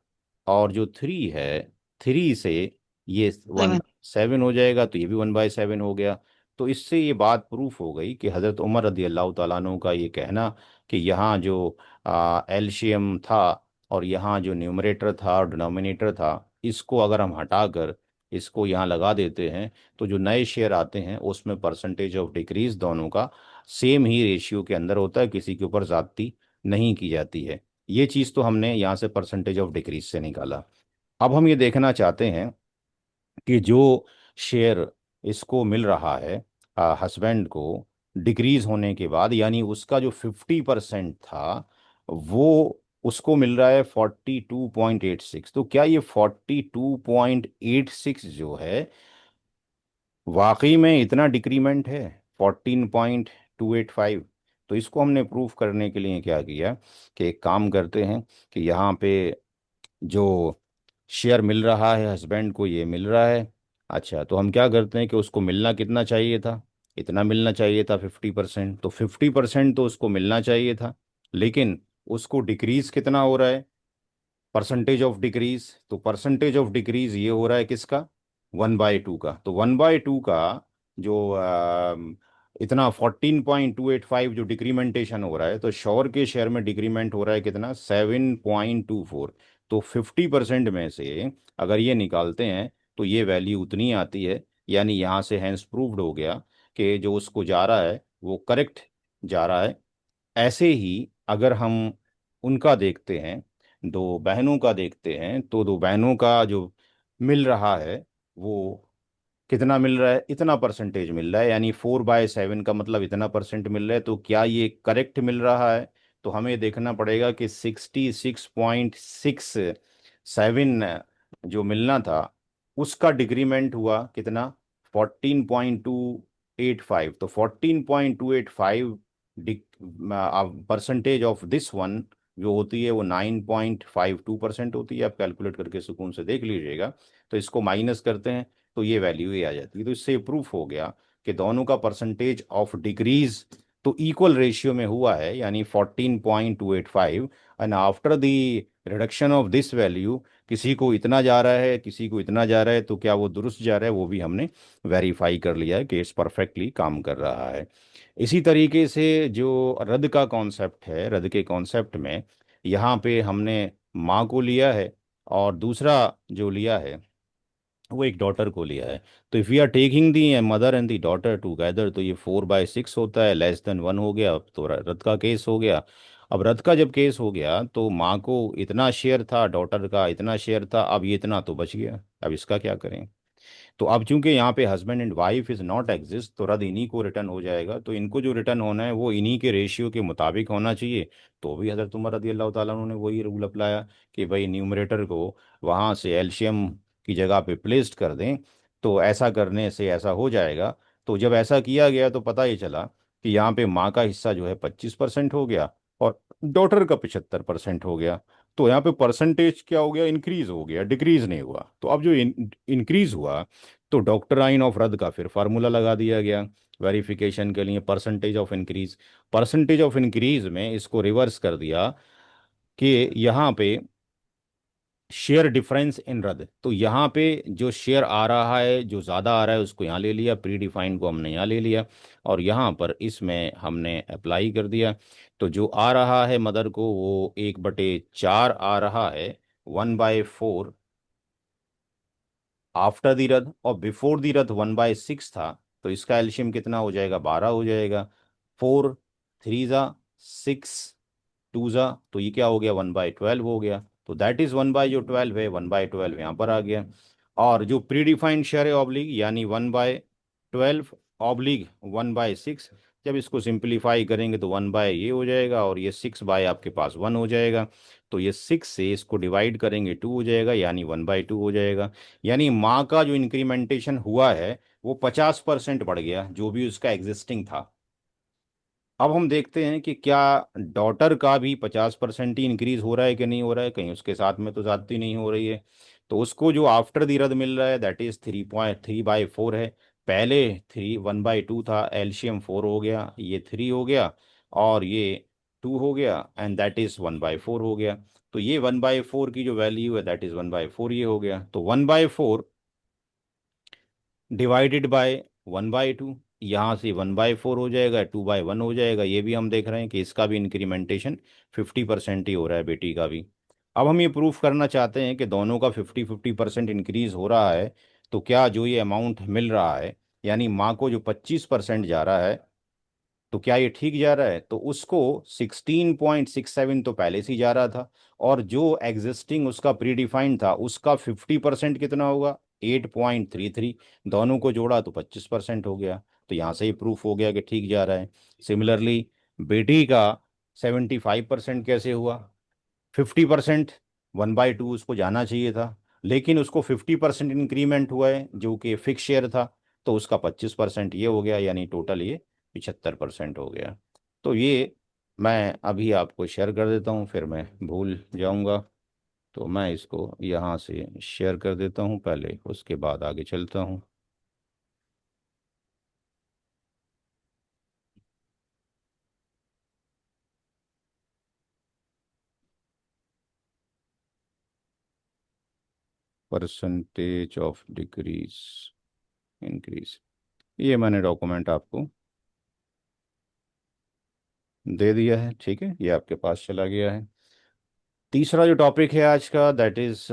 और जो 3 है, 3 से ये 1/7 हो जाएगा, तो ये भी 1/7 हो गया। तो इससे ये बात प्रूफ हो गई कि हज़रत उमर रदी अल्लाह तआला अन्हु का ये कहना कि यहाँ जो एलसीएम था, और यहाँ जो न्यूमरेटर था और डिनोमिनेटर था, इसको अगर हम हटाकर इसको यहाँ लगा देते हैं, तो जो नए शेयर आते हैं उसमें परसेंटेज ऑफ डिक्रीज दोनों का सेम ही रेशियो के अंदर होता है, किसी के ऊपर ज्यादती नहीं की जाती है। ये चीज़ तो हमने यहाँ से परसेंटेज ऑफ डिक्रीज से निकाला। अब हम ये देखना चाहते हैं कि जो शेयर इसको मिल रहा है, हस्बैंड को, डिक्रीज होने के बाद, यानी उसका जो 50% था वो उसको मिल रहा है 42.86। तो क्या ये 42.86 जो है वाकई में इतना डिक्रीमेंट है, 14.285? तो इसको हमने प्रूफ करने के लिए क्या किया कि एक काम करते हैं कि यहाँ पे जो शेयर मिल रहा है हस्बैंड को, ये मिल रहा है। अच्छा, तो हम क्या करते हैं कि उसको मिलना कितना चाहिए था, इतना मिलना चाहिए था 50%। तो 50% तो उसको मिलना चाहिए था, लेकिन उसको डिक्रीज कितना हो रहा है, परसेंटेज ऑफ डिक्रीज। तो परसेंटेज ऑफ डिक्रीज ये हो रहा है किसका, 1/2 का। तो 1/2 का जो इतना 14.285 जो डिक्रीमेंटेशन हो रहा है, तो शॉर के शेयर में डिक्रीमेंट हो रहा है कितना, 7.24। तो 50% में से अगर ये निकालते हैं तो ये वैल्यू उतनी आती है। यानी यहाँ से हैंस प्रूव्ड हो गया कि जो उसको जा रहा है वो करेक्ट जा रहा है। ऐसे ही अगर हम उनका देखते हैं, दो बहनों का देखते हैं, तो दो बहनों का जो मिल रहा है वो कितना मिल रहा है, इतना परसेंटेज मिल रहा है, यानी 4/7 का मतलब इतना परसेंट मिल रहा है। तो क्या ये करेक्ट मिल रहा है? तो हमें देखना पड़ेगा कि 66.67 जो मिलना था उसका डिक्रीमेंट हुआ कितना, 14.285। तो 14.285 परसेंटेज ऑफ दिस वन जो होती है वो 9.52% होती है। आप कैलकुलेट करके सुकून से देख लीजिएगा। तो इसको माइनस करते हैं तो ये वैल्यू ही आ जाती है। तो इससे प्रूफ हो गया कि दोनों का परसेंटेज ऑफ डिक्रीज तो इक्वल रेशियो में हुआ है, यानी 14.285। And after the reduction of this value किसी को इतना जा रहा है, किसी को इतना जा रहा है, तो क्या वो दुरुस्त जा रहा है, वो भी हमने वेरीफाई कर लिया है कि इस परफेक्टली काम कर रहा है। इसी तरीके से जो रद्द का कॉन्सेप्ट है, रद्द के कॉन्सेप्ट में यहाँ पे हमने माँ को लिया है, और दूसरा जो लिया है वो एक डॉटर को लिया है। तो if we are taking the mother and the daughter together, तो ये 4/6 होता है, <<1 हो गया। अब तो रद्द का केस हो गया। अब रद्द का जब केस हो गया तो माँ को इतना शेयर था, डॉटर का इतना शेयर था, अब ये इतना तो बच गया। अब इसका क्या करें? तो अब चूंकि यहाँ पे husband and wife is not exist, तो रद्द इन्हीं को रिटर्न हो जाएगा। तो इनको जो रिटर्न होना है वो इन्हीं के रेशियो के मुताबिक होना चाहिए। तो भी हज़रत उमर रदी अल्लाह ताला ने वही रूल अप्लाया कि भाई न्यूमरेटर को वहाँ से एलशियम की जगह पे प्लेस्ड कर दें। तो ऐसा करने से ऐसा हो जाएगा। तो जब ऐसा किया गया तो पता ही चला कि यहाँ पे माँ का हिस्सा जो है 25% हो गया, और डॉटर का 75% हो गया। तो यहाँ पे परसेंटेज क्या हो गया, इंक्रीज हो गया, डिक्रीज नहीं हुआ। तो अब जो इंक्रीज हुआ, तो डॉक्टराइन ऑफ रद्द का फिर फार्मूला लगा दिया गया वेरिफिकेशन के लिए, percentage of increase. Percentage of increase में इसको रिवर्स कर दिया कि यहाँ पे शेयर डिफरेंस इन रद्द। तो यहाँ पे जो शेयर आ रहा है, जो ज़्यादा आ रहा है उसको यहाँ ले लिया, प्री डिफाइंड को हमने यहाँ ले लिया, और यहाँ पर इसमें हमने अप्लाई कर दिया। तो जो आ रहा है मदर को वो 1/4 आ रहा है, 1/4 आफ्टर दी रद्द, और बिफोर दी रद्द 1/6 था। तो इसका एल्शियम कितना हो जाएगा, 12 हो जाएगा। 4, 3 जा 6, 2 जा, तो ये क्या हो गया, 1/12 हो गया। तो दैट इज 1/12 है, 1/12 यहाँ पर आ गया। और जो प्री डिफाइंड शेयर है ऑब्लिक, यानी 1/12 ऑब्लिक 1/6, जब इसको सिंप्लीफाई करेंगे तो 1 बाय ये हो जाएगा, और ये 6 बाय आपके पास 1 हो जाएगा। तो ये 6 से इसको डिवाइड करेंगे 2 हो जाएगा, यानी 1/2 हो जाएगा। यानी माँ का जो इंक्रीमेंटेशन हुआ है वो 50% बढ़ गया, जो भी उसका एग्जिस्टिंग था। अब हम देखते हैं कि क्या डॉटर का भी 50% ही इंक्रीज हो रहा है कि नहीं हो रहा है, कहीं उसके साथ में तो ज्यादती नहीं हो रही है। तो उसको जो आफ्टर दी रद मिल रहा है दैट इज 3.3/4 है। पहले 1/2 था, एलसीएम 4 हो गया, ये 3 हो गया, और ये 2 हो गया, एंड दैट इज 1/4 हो गया। तो ये 1/4 की जो वैल्यू है दैट इज 1/4 ये हो गया। तो 1/4 डिवाइडेड बाय 1/2, यहाँ से 1/4 हो जाएगा, 2/1 हो जाएगा। ये भी हम देख रहे हैं कि इसका भी इंक्रीमेंटेशन 50% ही हो रहा है, बेटी का भी। अब हम ये प्रूफ करना चाहते हैं कि दोनों का 50-50% इंक्रीज हो रहा है। तो क्या जो ये अमाउंट मिल रहा है, यानी माँ को जो 25% जा रहा है, तो क्या ये ठीक जा रहा है? तो उसको 16.67 तो पहले से ही जा रहा था, और जो एग्जिस्टिंग उसका प्री डिफाइंड था उसका 50% कितना होगा, 8.33। दोनों को जोड़ा तो 25% हो गया। तो यहाँ से ही प्रूफ हो गया कि ठीक जा रहा है। सिमिलरली बेटी का 75% कैसे हुआ, 50%, 1/2 उसको जाना चाहिए था, लेकिन उसको 50% इंक्रीमेंट हुआ है जो कि फिक्स शेयर था, तो उसका 25% ये हो गया, यानी टोटल ये 75% हो गया। तो ये मैं अभी आपको शेयर कर देता हूँ, फिर मैं भूल जाऊँगा। तो मैं इसको यहाँ से शेयर कर देता हूँ पहले, उसके बाद आगे चलता हूँ। परसेंटेज ऑफ डिक्रीज इंक्रीज, ये मैंने डॉक्यूमेंट आपको दे दिया है, ठीक है, ये आपके पास चला गया है। तीसरा जो टॉपिक है आज का दैट इज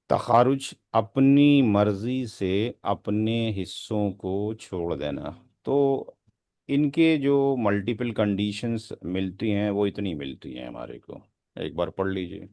तखारुज, अपनी मर्जी से अपने हिस्सों को छोड़ देना। तो इनके जो मल्टीपल कंडीशंस मिलती हैं वो इतनी मिलती हैं हमारे को, एक बार पढ़ लीजिए।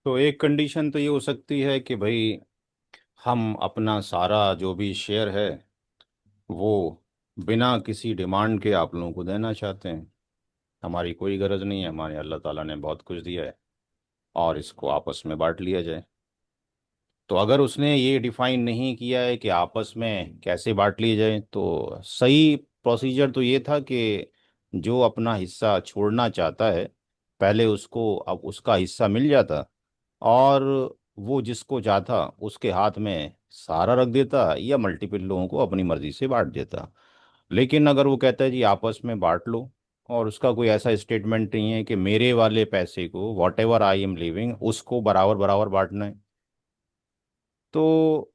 तो एक कंडीशन तो ये हो सकती है कि भाई हम अपना सारा जो भी शेयर है वो बिना किसी डिमांड के आप लोगों को देना चाहते हैं। हमारी कोई गरज नहीं है, हमारे अल्लाह ताला ने बहुत कुछ दिया है, और इसको आपस में बांट लिया जाए। तो अगर उसने ये डिफाइन नहीं किया है कि आपस में कैसे बांट लिए जाए, तो सही प्रोसीजर तो ये था कि जो अपना हिस्सा छोड़ना चाहता है पहले उसको अब उसका हिस्सा मिल जाता, और वो जिसको चाहता उसके हाथ में सारा रख देता, या मल्टीपल लोगों को अपनी मर्जी से बांट देता। लेकिन अगर वो कहता है जी आपस में बांट लो, और उसका कोई ऐसा स्टेटमेंट नहीं है कि मेरे वाले पैसे को what ever I am living उसको बराबर बराबर बांटना है, तो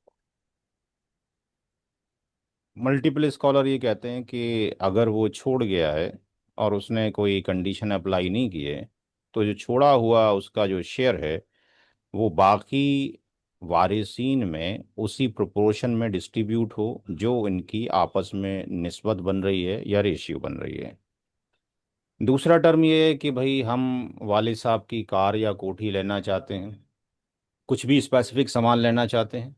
मल्टीपल स्कॉलर ये कहते हैं कि अगर वो छोड़ गया है और उसने कोई कंडीशन अप्लाई नहीं की है, तो जो छोड़ा हुआ उसका जो शेयर है वो बाकी वारिसीन में उसी प्रोपोर्शन में डिस्ट्रीब्यूट हो जो इनकी आपस में निस्बत बन रही है या रेशियो बन रही है। दूसरा टर्म ये है कि भाई हम वालिद साहब की कार या कोठी लेना चाहते हैं, कुछ भी स्पेसिफिक सामान लेना चाहते हैं,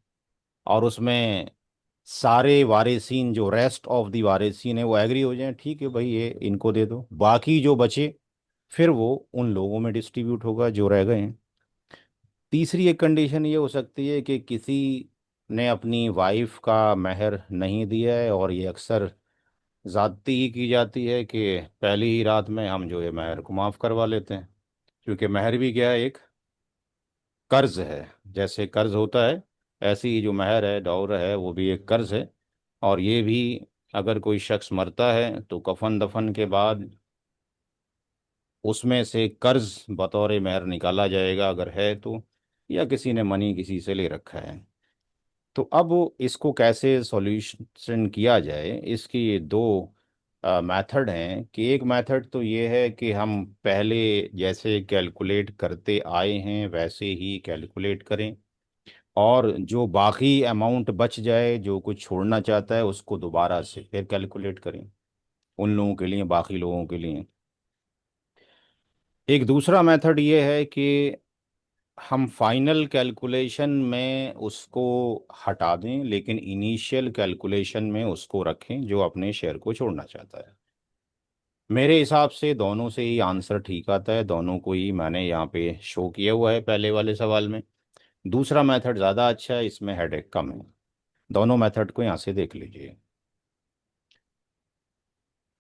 और उसमें सारे वारिसीन जो रेस्ट ऑफ दी वारिसीन है वो एग्री हो जाए, ठीक है भाई ये इनको दे दो, बाकी जो बचे फिर वो उन लोगों में डिस्ट्रीब्यूट होगा जो रह गए हैं। तीसरी एक कंडीशन ये हो सकती है कि किसी ने अपनी वाइफ का महर नहीं दिया है, और ये अक्सर ज़्यादती ही की जाती है कि पहली ही रात में हम जो है महर को माफ़ करवा लेते हैं, क्योंकि महर भी क्या है, एक कर्ज है। जैसे कर्ज होता है, ऐसे ही जो महर है, डॉलर है, वो भी एक कर्ज है। और ये भी अगर कोई शख्स मरता है तो कफन दफन के बाद उसमें से कर्ज बतौर मेहर निकाला जाएगा अगर है तो, या किसी ने मनी किसी से ले रखा है। तो अब इसको कैसे सॉल्यूशन किया जाए, इसकी दो मेथड हैं। कि एक मेथड तो ये है कि हम पहले जैसे कैलकुलेट करते आए हैं वैसे ही कैलकुलेट करें, और जो बाकी अमाउंट बच जाए, जो कुछ छोड़ना चाहता है, उसको दोबारा से फिर कैलकुलेट करें उन लोगों के लिए, बाकी लोगों के लिए। एक दूसरा मेथड ये है कि हम फाइनल कैलकुलेशन में उसको हटा दें, लेकिन इनिशियल कैलकुलेशन में उसको रखें जो अपने शेयर को छोड़ना चाहता है। मेरे हिसाब से दोनों से ही आंसर ठीक आता है, दोनों को ही मैंने यहाँ पे शो किया हुआ है पहले वाले सवाल में। दूसरा मेथड ज़्यादा अच्छा है, इसमें हेडेक कम है। दोनों मेथड को यहाँ से देख लीजिए।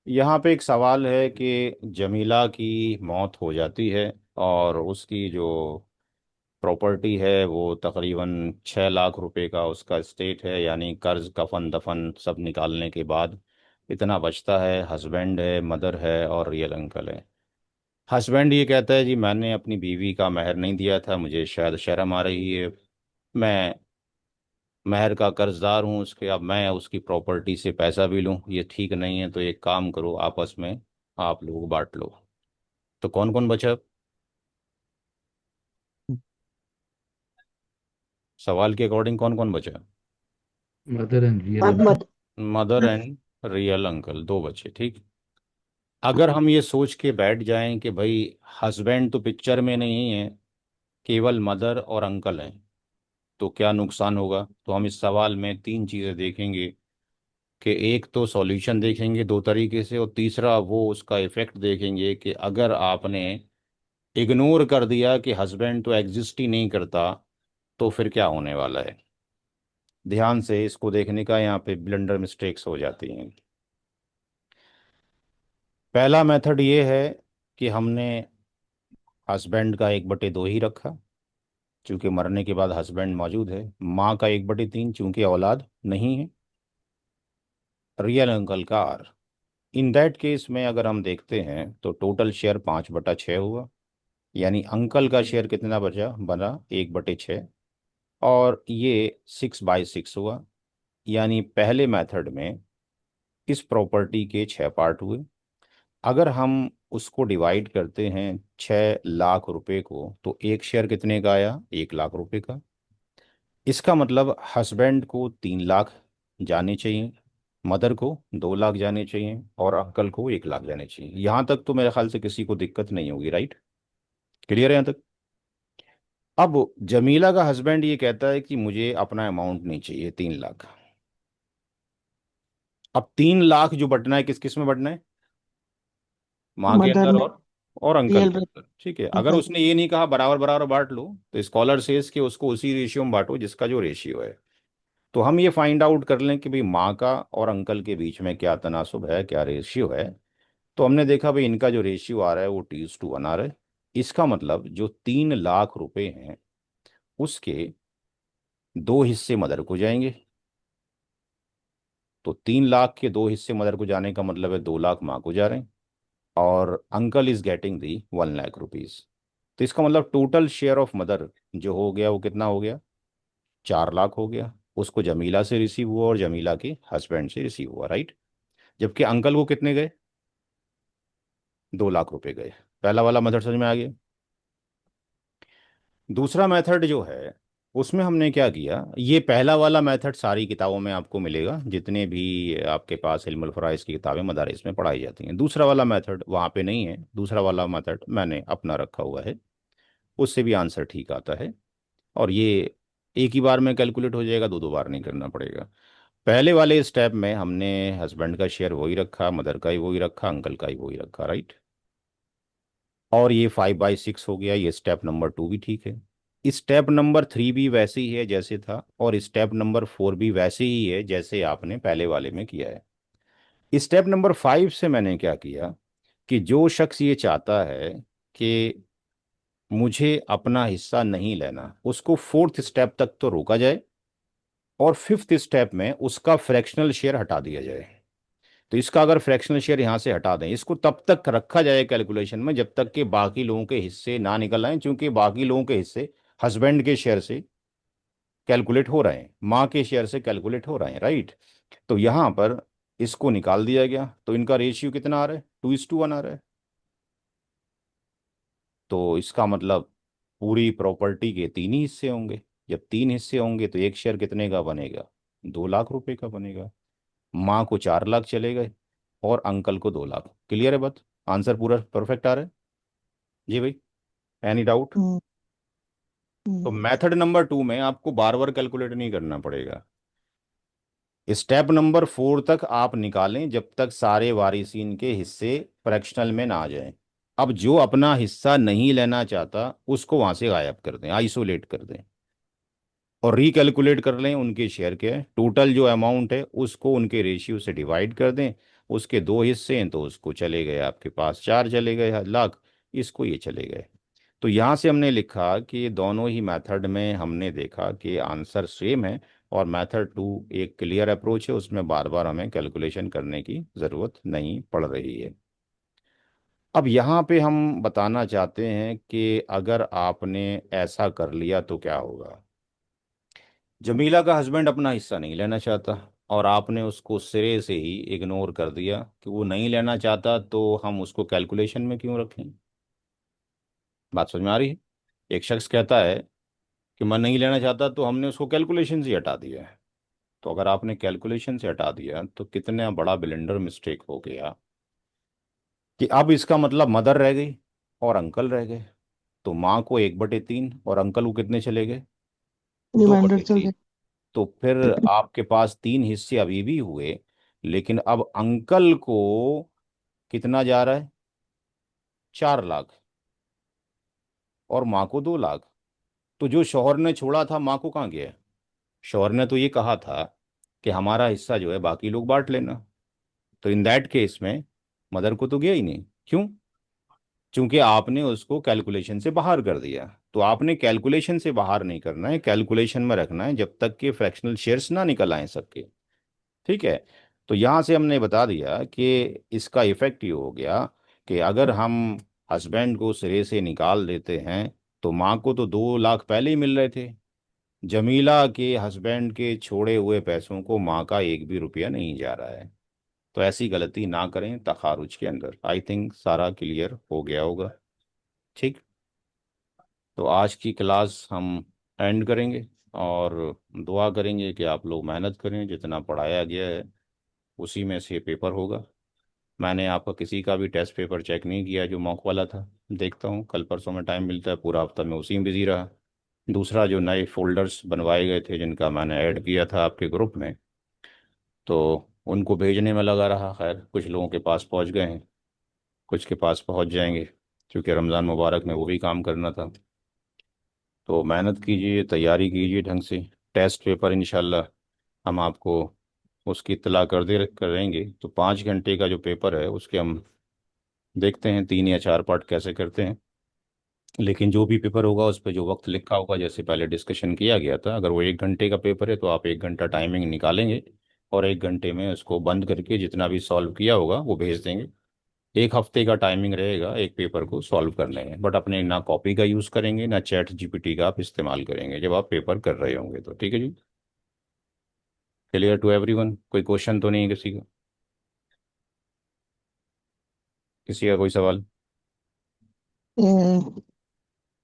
यहाँ पे एक सवाल है कि जमीला की मौत हो जाती है और उसकी जो प्रॉपर्टी है वो तकरीबन 6 लाख रुपए का उसका स्टेट है, यानी कर्ज कफन दफन सब निकालने के बाद इतना बचता है। हस्बैंड है, मदर है और रियल अंकल है। हस्बैंड ये कहता है जी मैंने अपनी बीवी का महर नहीं दिया था, मुझे शायद शर्म आ रही है, मैं महर का कर्जदार हूँ उसके, अब मैं उसकी प्रॉपर्टी से पैसा भी लूँ, ये ठीक नहीं है। तो एक काम करो, आपस में आप लोग बांट लो। तो कौन कौन बचा? सवाल के अकॉर्डिंग कौन कौन बचा? मदर एंड रियल अब अंकल। मत मदर एंड रियल अंकल, दो बचे, ठीक। अगर हम ये सोच के बैठ जाएं कि भाई हस्बैंड तो पिक्चर में नहीं है, केवल मदर और अंकल हैं, तो क्या नुकसान होगा? तो हम इस सवाल में तीन चीज़ें देखेंगे। कि एक तो सॉल्यूशन देखेंगे दो तरीके से, और तीसरा वो उसका इफेक्ट देखेंगे कि अगर आपने इग्नोर कर दिया कि हस्बैंड तो एग्जिस्ट ही नहीं करता, तो फिर क्या होने वाला है। ध्यान से इसको देखने का, यहाँ पे ब्लंडर मिस्टेक्स हो जाती हैं। पहला मेथड ये है कि हमने हस्बैंड का 1/2 ही रखा, चूंकि मरने के बाद हस्बैंड मौजूद है। माँ का 1/3 चूंकि औलाद नहीं है। रियल अंकल का R। इन दैट केस में अगर हम देखते हैं तो टोटल शेयर 5/6 हुआ, यानी अंकल का शेयर कितना बचा, बना 1/6। और ये 6/6 हुआ, यानी पहले मेथड में इस प्रॉपर्टी के 6 पार्ट हुए। अगर हम उसको डिवाइड करते हैं 6 लाख रुपए को, तो एक शेयर कितने का आया, 1 लाख रुपए का। इसका मतलब हस्बैंड को 3 लाख जाने चाहिए, मदर को 2 लाख जाने चाहिए, और अंकल को 1 लाख जाने चाहिए। यहाँ तक तो मेरे ख्याल से किसी को दिक्कत नहीं होगी, राइट? क्लियर है यहाँ तक? अब जमीला का हस्बैंड ये कहता है कि मुझे अपना अमाउंट नहीं चाहिए, 3 लाख। अब 3 लाख जो बटना है किस किस में बटना है? माँ के मदर अंदर में, और अंकल रियल के में, अंदर, ठीक है। अगर अंकल। उसने ये नहीं कहा बराबर बराबर बांट लो, तो स्कॉलर सेज कि उसको उसी रेशियो में बांटो जिसका जो रेशियो है। तो हम ये फाइंड आउट कर लें कि भाई माँ का और अंकल के बीच में क्या तनासुब है, क्या रेशियो है। तो हमने देखा भाई इनका जो रेशियो आ रहा है वो T:1 आ रहा है। इसका मतलब जो 3 लाख रुपए हैं उसके दो हिस्से मदर को जाएंगे। तो 3 लाख के दो हिस्से मदर को जाने का मतलब है 2 लाख माँ को जा रहे हैं, और uncle is getting the 1 lakh rupees. तो इसका मतलब टोटल शेयर ऑफ मदर जो हो गया वो कितना हो गया, 4 लाख हो गया। उसको जमीला से रिसीव हुआ और जमीला के हस्बैंड से रिसीव हुआ, राइट। जबकि अंकल को कितने गए, 2 लाख रुपए गए। पहला वाला मेथड समझ में आ गया। दूसरा मेथड जो है उसमें हमने क्या किया, ये पहला वाला मेथड सारी किताबों में आपको मिलेगा, जितने भी आपके पास इल्मुल फराइज़ की किताबें मदारिस में पढ़ाई जाती हैं। दूसरा वाला मेथड वहाँ पे नहीं है, दूसरा वाला मेथड मैंने अपना रखा हुआ है, उससे भी आंसर ठीक आता है। और ये एक ही बार में कैलकुलेट हो जाएगा, दो दो बार नहीं करना पड़ेगा। पहले वाले स्टेप में हमने हस्बैंड का शेयर वही रखा, मदर का ही वही रखा, अंकल का ही वही रखा, राइट। और ये 5/6 हो गया, ये स्टेप नंबर 2 भी ठीक है। स्टेप नंबर 3 भी वैसे ही है जैसे था, और स्टेप नंबर 4 भी वैसे ही है जैसे आपने पहले वाले में किया है। स्टेप नंबर 5 से मैंने क्या किया कि जो शख्स ये चाहता है कि मुझे अपना हिस्सा नहीं लेना, उसको फोर्थ स्टेप तक तो रोका जाए, और फिफ्थ स्टेप में उसका फ्रैक्शनल शेयर हटा दिया जाए। तो इसका अगर फ्रैक्शनल शेयर यहाँ से हटा दें, इसको तब तक रखा जाए कैलकुलेशन में जब तक कि बाकी लोगों के हिस्से ना निकल आए, क्योंकि बाकी लोगों के हिस्से हस्बैंड के शेयर से कैलकुलेट हो रहे हैं, माँ के शेयर से कैलकुलेट हो रहे हैं, राइट। तो यहाँ पर इसको निकाल दिया गया, तो इनका रेशियो कितना आ रहा है, 2:1 आ रहा है। तो इसका मतलब पूरी प्रॉपर्टी के तीन ही हिस्से होंगे। जब तीन हिस्से होंगे तो एक शेयर कितने का बनेगा, 2 लाख रुपए का बनेगा। माँ को 4 लाख चले गए और अंकल को 2 लाख। क्लियर है बात? आंसर पूरा परफेक्ट आ रहा है जी भाई? Any doubt? हम्म। तो हम्म। मेथड नंबर 2 में आपको बार बार कैलकुलेट नहीं करना पड़ेगा। स्टेप नंबर 4 तक आप निकालें जब तक सारे वारिसीन के हिस्से फ्रैक्शनल में ना आ जाएं। अब जो अपना हिस्सा नहीं लेना चाहता उसको वहां से गायब कर दें, आइसोलेट कर दें, और रिकैलकुलेट कर लें उनके शेयर के टोटल जो अमाउंट है उसको उनके रेशियो से डिवाइड कर दें। उसके दो हिस्से हैं तो उसको चले गए आपके पास 4 चले गए लाख, इसको ये चले गए। तो यहाँ से हमने लिखा कि दोनों ही मेथड में हमने देखा कि आंसर सेम है, और मेथड 2 एक क्लियर अप्रोच है, उसमें बार बार हमें कैलकुलेशन करने की ज़रूरत नहीं पड़ रही है। अब यहाँ पे हम बताना चाहते हैं कि अगर आपने ऐसा कर लिया तो क्या होगा। जमीला का हस्बैंड अपना हिस्सा नहीं लेना चाहता, और आपने उसको सिरे से ही इग्नोर कर दिया कि वो नहीं लेना चाहता, तो हम उसको कैलकुलेशन में क्यों रखें। बात समझ में आ रही है? एक शख्स कहता है कि मैं नहीं लेना चाहता, तो हमने उसको कैलकुलेशन से ही हटा दिया है। तो अगर आपने कैलकुलेशन से हटा दिया तो कितना बड़ा ब्लेंडर मिस्टेक हो गया कि अब इसका मतलब मदर रह गई और अंकल रह गए। तो माँ को 1/3 और अंकल को कितने चले गए, दो रिमाइंडर बटे चल तीन रहे। तो फिर आपके पास तीन हिस्से अभी भी हुए, लेकिन अब अंकल को कितना जा रहा है, 4 लाख, और माँ को 2 लाख। तो जो शौहर ने छोड़ा था माँ को कहाँ गया है? शौहर ने तो ये कहा था कि हमारा हिस्सा जो है बाकी लोग बांट लेना। तो इन दैट केस में मदर को तो गया ही नहीं। क्यों? क्योंकि आपने उसको कैलकुलेशन से बाहर कर दिया। तो आपने कैलकुलेशन से बाहर नहीं करना है, कैलकुलेशन में रखना है जब तक कि फ्रैक्शनल शेयर्स ना निकल आए सबके। ठीक है। तो यहाँ से हमने बता दिया कि इसका इफेक्ट ये हो गया कि अगर हम हस्बैंड को सिरे से निकाल देते हैं तो माँ को तो 2 लाख पहले ही मिल रहे थे। जमीला के हस्बैंड के छोड़े हुए पैसों को माँ का एक भी रुपया नहीं जा रहा है। तो ऐसी गलती ना करें तखारुज के अंदर। आई थिंक सारा क्लियर हो गया होगा। ठीक। तो आज की क्लास हम एंड करेंगे, और दुआ करेंगे कि आप लोग मेहनत करें, जितना पढ़ाया गया है उसी में से पेपर होगा। मैंने आपका किसी का भी टेस्ट पेपर चेक नहीं किया जो मॉक वाला था। देखता हूँ कल परसों में टाइम मिलता है, पूरा हफ्ता मैं उसी में बिजी रहा। दूसरा जो नए फोल्डर्स बनवाए गए थे जिनका मैंने ऐड किया था आपके ग्रुप में, तो उनको भेजने में लगा रहा। खैर कुछ लोगों के पास पहुंच गए हैं, कुछ के पास पहुंच जाएंगे, क्योंकि रमज़ान मुबारक में वो भी काम करना था। तो मेहनत कीजिए, तैयारी कीजिए ढंग से। टेस्ट पेपर इंशाल्लाह हम आपको उसकी इत्तला कर दे करेंगे। तो 5 घंटे का जो पेपर है उसके हम देखते हैं 3 या 4 पार्ट कैसे करते हैं। लेकिन जो भी पेपर होगा उस पर जो वक्त लिखा होगा, जैसे पहले डिस्कशन किया गया था, अगर वो 1 घंटे का पेपर है तो आप 1 घंटा टाइमिंग निकालेंगे, और 1 घंटे में उसको बंद करके जितना भी सॉल्व किया होगा वो भेज देंगे। 1 हफ्ते का टाइमिंग रहेगा एक पेपर को सॉल्व करने में, बट अपने ना कॉपी का यूज़ करेंगे ना चैट जीपीटी का आप इस्तेमाल करेंगे जब आप पेपर कर रहे होंगे। तो ठीक है जी? Clear to everyone? कोई क्वेश्चन तो नहीं है किसी का? किसी का कोई सवाल? हम्म।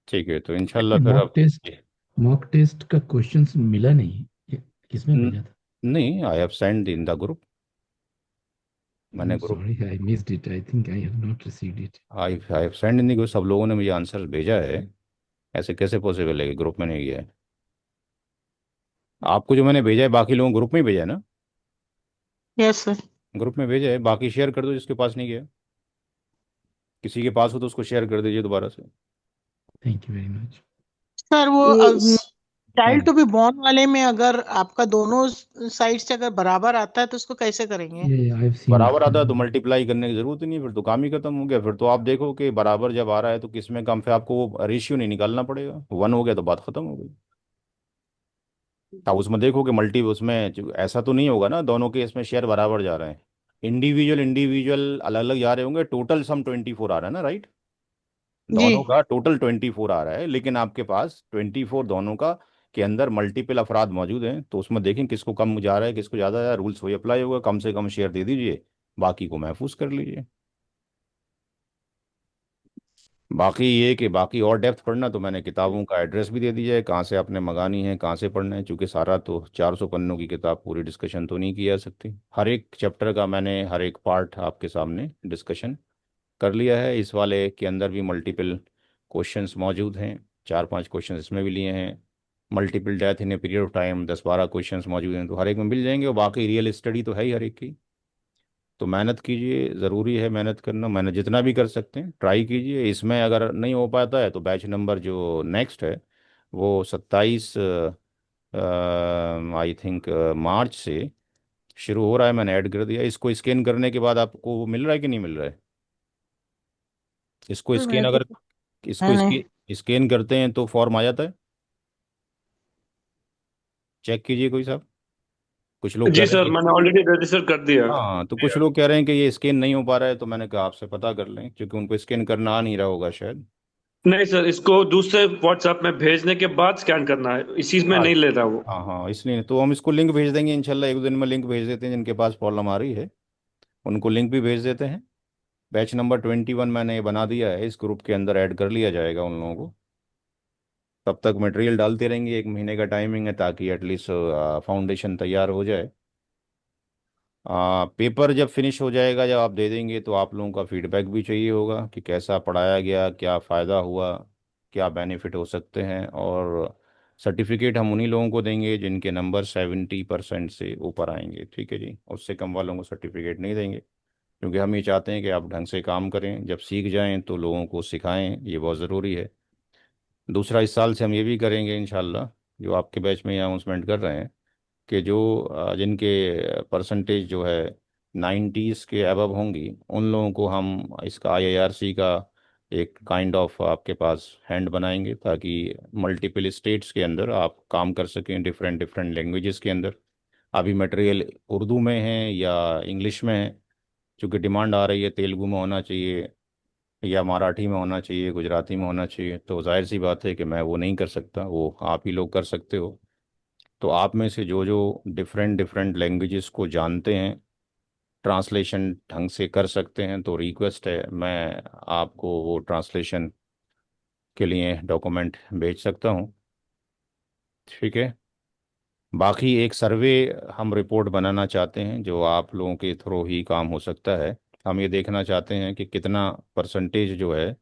ठीक है, तो इंशाल्लाह फिर मॉक अब टेस्ट मॉक टेस्ट का क्वेश्चंस मिला नहीं। ये किसमें न- भेजा था? नहीं, I have send in the group. I मैंने एम group sorry, I missed it. I think I have not received it. I I have send in the group, सब लोगों ने मुझे आंसर भेजा है। ऐसे कैसे पॉसिबल है कि ग्रुप में नहीं गया है? आपको जो मैंने भेजा है बाकी लोगों ग्रुप में ही भेजा है ना? Yes sir. ग्रुप में भेजा है, बाकी शेयर कर दो जिसके पास नहीं गया। किसी के पास हो तो उसको शेयर कर दीजिए दोबारा से। Thank you very much. Sir वो ये चाइल्ड हाँ, टू बी बॉर्न वाले में अगर आपका दोनों साइड से अगर बराबर आता है तो उसको कैसे करेंगे? ये आई हैव सीन इट। बराबर आता है तो मल्टीप्लाई करने की जरूरत ही नहीं, फिर तो काम ही खत्म हो गया। फिर तो आप देखो कि बराबर जब आ रहा है तो किस में कम, फिर आपको वो रेशियो नहीं निकालना पड़ेगा, 1 हो गया तो बात खत्म हो गई। आप उसमें देखो कि मल्टी उसमें ऐसा तो नहीं होगा ना दोनों के इसमें शेयर बराबर जा रहे हैं। इंडिविजुअल इंडिविजुअल अलग अलग जा रहे होंगे, टोटल सम 24 आ रहा है ना, राइट? जी। दोनों का टोटल 24 आ रहा है, लेकिन आपके पास 24 दोनों का के अंदर मल्टीपल अफराद मौजूद हैं, तो उसमें देखें किसको कम जा रहा है किसको ज़्यादा जा रहा है, रूल्स वही अप्लाई होगा, कम से कम शेयर दे दीजिए, बाकी को महफूज कर लीजिए। बाकी ये कि बाकी और डेप्थ पढ़ना तो मैंने किताबों का एड्रेस भी दे दिया है, कहाँ से आपने मंगानी है, कहाँ से पढ़ना है, क्योंकि सारा तो 400 पन्नों की किताब पूरी डिस्कशन तो नहीं की जा सकती। हर एक चैप्टर का मैंने हर एक पार्ट आपके सामने डिस्कशन कर लिया है। इस वाले के अंदर भी मल्टीपल क्वेश्चंस मौजूद हैं, 4-5 क्वेश्चन इसमें भी लिए हैं। Multiple death in a period of time 10-12 questions मौजूद हैं, तो हर एक में मिल जाएंगे, और बाकी रियल स्टडी तो है ही हर एक की। तो मेहनत कीजिए, ज़रूरी है मेहनत करना, मेहनत जितना भी कर सकते हैं ट्राई कीजिए। इसमें अगर नहीं हो पाता है तो बैच नंबर जो नेक्स्ट है वो 27 आई थिंक मार्च से शुरू हो रहा है, मैंने ऐड कर दिया। इसको स्कैन करने के बाद आपको वो मिल रहा है कि नहीं मिल रहा है? इसको स्कैन मैं तो अगर इसको मैंने स्कैन करते हैं तो फॉर्म आ जाता है, चेक कीजिए कोई साहब। कुछ लोग कह जी रहे हैं सर, कि मैंने ऑलरेडी रजिस्टर कर दिया। हाँ, तो कुछ लोग कह रहे हैं कि ये स्कैन नहीं हो पा रहा है, तो मैंने कहा आपसे पता कर लें, क्योंकि उनको स्कैन करना आ नहीं रहा होगा शायद। नहीं सर, इसको दूसरे व्हाट्सएप में भेजने के बाद स्कैन करना है, इसी में नहीं ले अच्छा। रहा वो। हाँ हाँ, इसलिए तो हम इसको लिंक भेज देंगे इंशाल्लाह, 1-2 दिन में लिंक भेज देते हैं, जिनके पास प्रॉब्लम आ रही है उनको लिंक भी भेज देते हैं। बैच नंबर 21 मैंने ये बना दिया है, इस ग्रुप के अंदर ऐड कर लिया जाएगा उन लोगों को। तब तक मटेरियल डालते रहेंगे, 1 महीने का टाइमिंग है, ताकि एटलीस्ट फाउंडेशन तैयार हो जाए। पेपर जब फिनिश हो जाएगा, जब आप दे देंगे, तो आप लोगों का फीडबैक भी चाहिए होगा कि कैसा पढ़ाया गया, क्या फ़ायदा हुआ, क्या बेनिफिट हो सकते हैं। और सर्टिफिकेट हम उन्हीं लोगों को देंगे जिनके नंबर 70% से ऊपर आएंगे, ठीक है जी। उससे कम वालों को सर्टिफिकेट नहीं देंगे, क्योंकि हम ये चाहते हैं कि आप ढंग से काम करें, जब सीख जाएं तो लोगों को सिखाएं, ये बहुत ज़रूरी है। दूसरा, इस साल से हम ये भी करेंगे इंशाल्लाह, जो आपके बैच में अनाउंसमेंट कर रहे हैं, कि जो जिनके परसेंटेज जो है 90s के अबव होंगी, उन लोगों को हम इसका IIRC का एक काइंड ऑफ आपके पास हैंड बनाएंगे, ताकि मल्टीपल स्टेट्स के अंदर आप काम कर सकें, डिफरेंट डिफरेंट लैंग्वेजेस के अंदर। अभी मटेरियल उर्दू में है या इंग्लिश में है, चूँकि डिमांड आ रही है तेलुगु में होना चाहिए या मराठी में होना चाहिए, गुजराती में होना चाहिए, तो जाहिर सी बात है कि मैं वो नहीं कर सकता, वो आप ही लोग कर सकते हो। तो आप में से जो जो डिफरेंट डिफरेंट लैंग्वेजेस को जानते हैं, ट्रांसलेशन ढंग से कर सकते हैं, तो रिक्वेस्ट है, मैं आपको वो ट्रांसलेशन के लिए डॉक्यूमेंट भेज सकता हूँ, ठीक है। बाकी एक सर्वे हम रिपोर्ट बनाना चाहते हैं, जो आप लोगों के थ्रू ही काम हो सकता है। हम ये देखना चाहते हैं कि कितना परसेंटेज जो है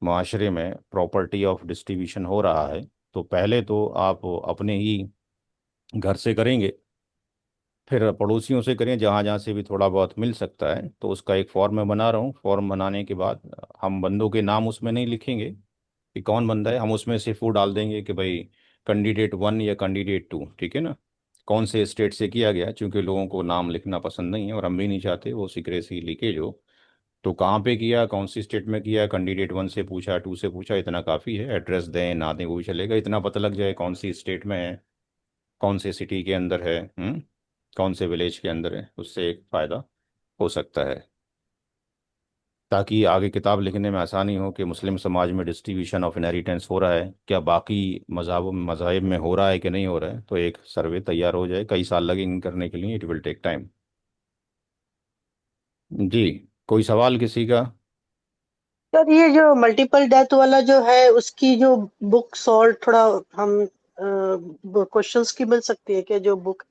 माशरे में प्रॉपर्टी ऑफ डिस्ट्रीब्यूशन हो रहा है। तो पहले तो आप अपने ही घर से करेंगे, फिर पड़ोसियों से करें, जहाँ जहाँ से भी थोड़ा बहुत मिल सकता है। तो उसका एक फॉर्म मैं बना रहा हूँ। फॉर्म बनाने के बाद हम बंदों के नाम उसमें नहीं लिखेंगे कि कौन बंदा है, हम उसमें सिर्फ वो डाल देंगे कि भाई कैंडिडेट 1 या कैंडिडेट 2, ठीक है ना, कौन से स्टेट से किया गया, क्योंकि लोगों को नाम लिखना पसंद नहीं है, और हम भी नहीं चाहते वो सीक्रेसी लीकेज हो। तो कहाँ पे किया, कौन सी स्टेट में किया, कैंडिडेट 1 से पूछा, 2 से पूछा, इतना काफ़ी है। एड्रेस दें ना दें वो भी चलेगा, इतना पता लग जाए कौन सी स्टेट में है, कौन से सिटी के अंदर है, कौन से विलेज के अंदर है, उससे एक फ़ायदा हो सकता है, ताकि आगे किताब लिखने में आसानी हो कि मुस्लिम समाज में डिस्ट्रीब्यूशन ऑफ इनहेरिटेंस हो रहा है क्या, बाकी मज़ाहिब में हो रहा है कि नहीं हो रहा है। तो एक सर्वे तैयार हो जाए, कई साल लगेंगे करने के लिए, इट विल टेक टाइम। जी, कोई सवाल किसी का? सर ये जो मल्टीपल डेथ वाला जो है उसकी जो बुक सॉल्व थोड़ा हम क्वेश्चंस की मिल सकती है क्या, जो बुक,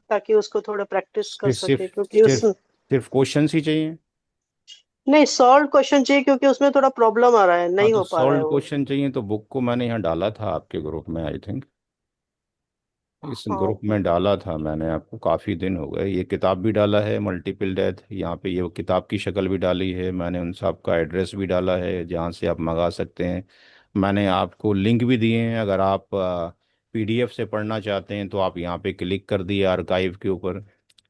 ताकि उसको थोड़ा प्रैक्टिस कर सिर्फ सके, सिर्फ क्योंकि उस सिर्फ सिर्फ क्वेश्चन ही चाहिए? नहीं, सॉल्व क्वेश्चन चाहिए क्योंकि उसमें थोड़ा प्रॉब्लम आ रहा है, हाँ, नहीं तो हो पा रहा है सॉल्व वो। क्वेश्चन चाहिए तो बुक को मैंने यहाँ डाला था आपके ग्रुप में, आई थिंक इस हाँ। ग्रुप में डाला था मैंने आपको, काफ़ी दिन हो गए। ये किताब भी डाला है मल्टीपल डेथ, यहाँ पे ये किताब की शक्ल भी डाली है मैंने, उन सब का एड्रेस भी डाला है जहाँ से आप मंगा सकते हैं। मैंने आपको लिंक भी दिए हैं, अगर आप PDF से पढ़ना चाहते हैं तो आप यहाँ पे क्लिक कर दिए आर्काइव के ऊपर,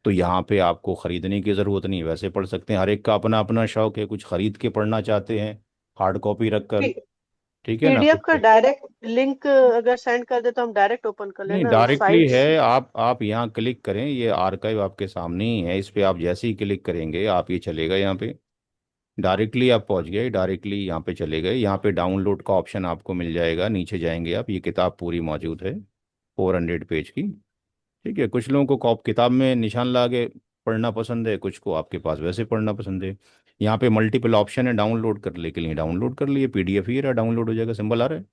तो यहाँ पे आपको ख़रीदने की ज़रूरत नहीं, वैसे पढ़ सकते हैं। हर एक का अपना अपना शौक है, कुछ ख़रीद के पढ़ना चाहते हैं हार्ड कॉपी रख कर, ठीक है ना, पीडीएफ खुद का से। डायरेक्ट लिंक अगर सेंड कर दे तो हम डायरेक्ट ओपन कर नहीं, लेना डायरेक्टली है। साइट्स। आप यहाँ क्लिक करें, ये आर्काइव आपके सामने ही है, इस पे आप जैसे ही क्लिक करेंगे आप ये चलेगा यहाँ पे, डायरेक्टली आप पहुँच गए, डायरेक्टली यहाँ पे चले गए। यहाँ पे डाउनलोड का ऑप्शन आपको मिल जाएगा, नीचे जाएंगे आप, ये किताब पूरी मौजूद है, 400 पेज की। ठीक है, कुछ लोगों को कॉप किताब में निशान ला के पढ़ना पसंद है, कुछ को आपके पास वैसे पढ़ना पसंद है। यहाँ पे मल्टीपल ऑप्शन है डाउनलोड कर ले के लिए, डाउनलोड कर लिए, पीडीएफ ही रहा, डाउनलोड हो जाएगा, सिंबल आ रहा है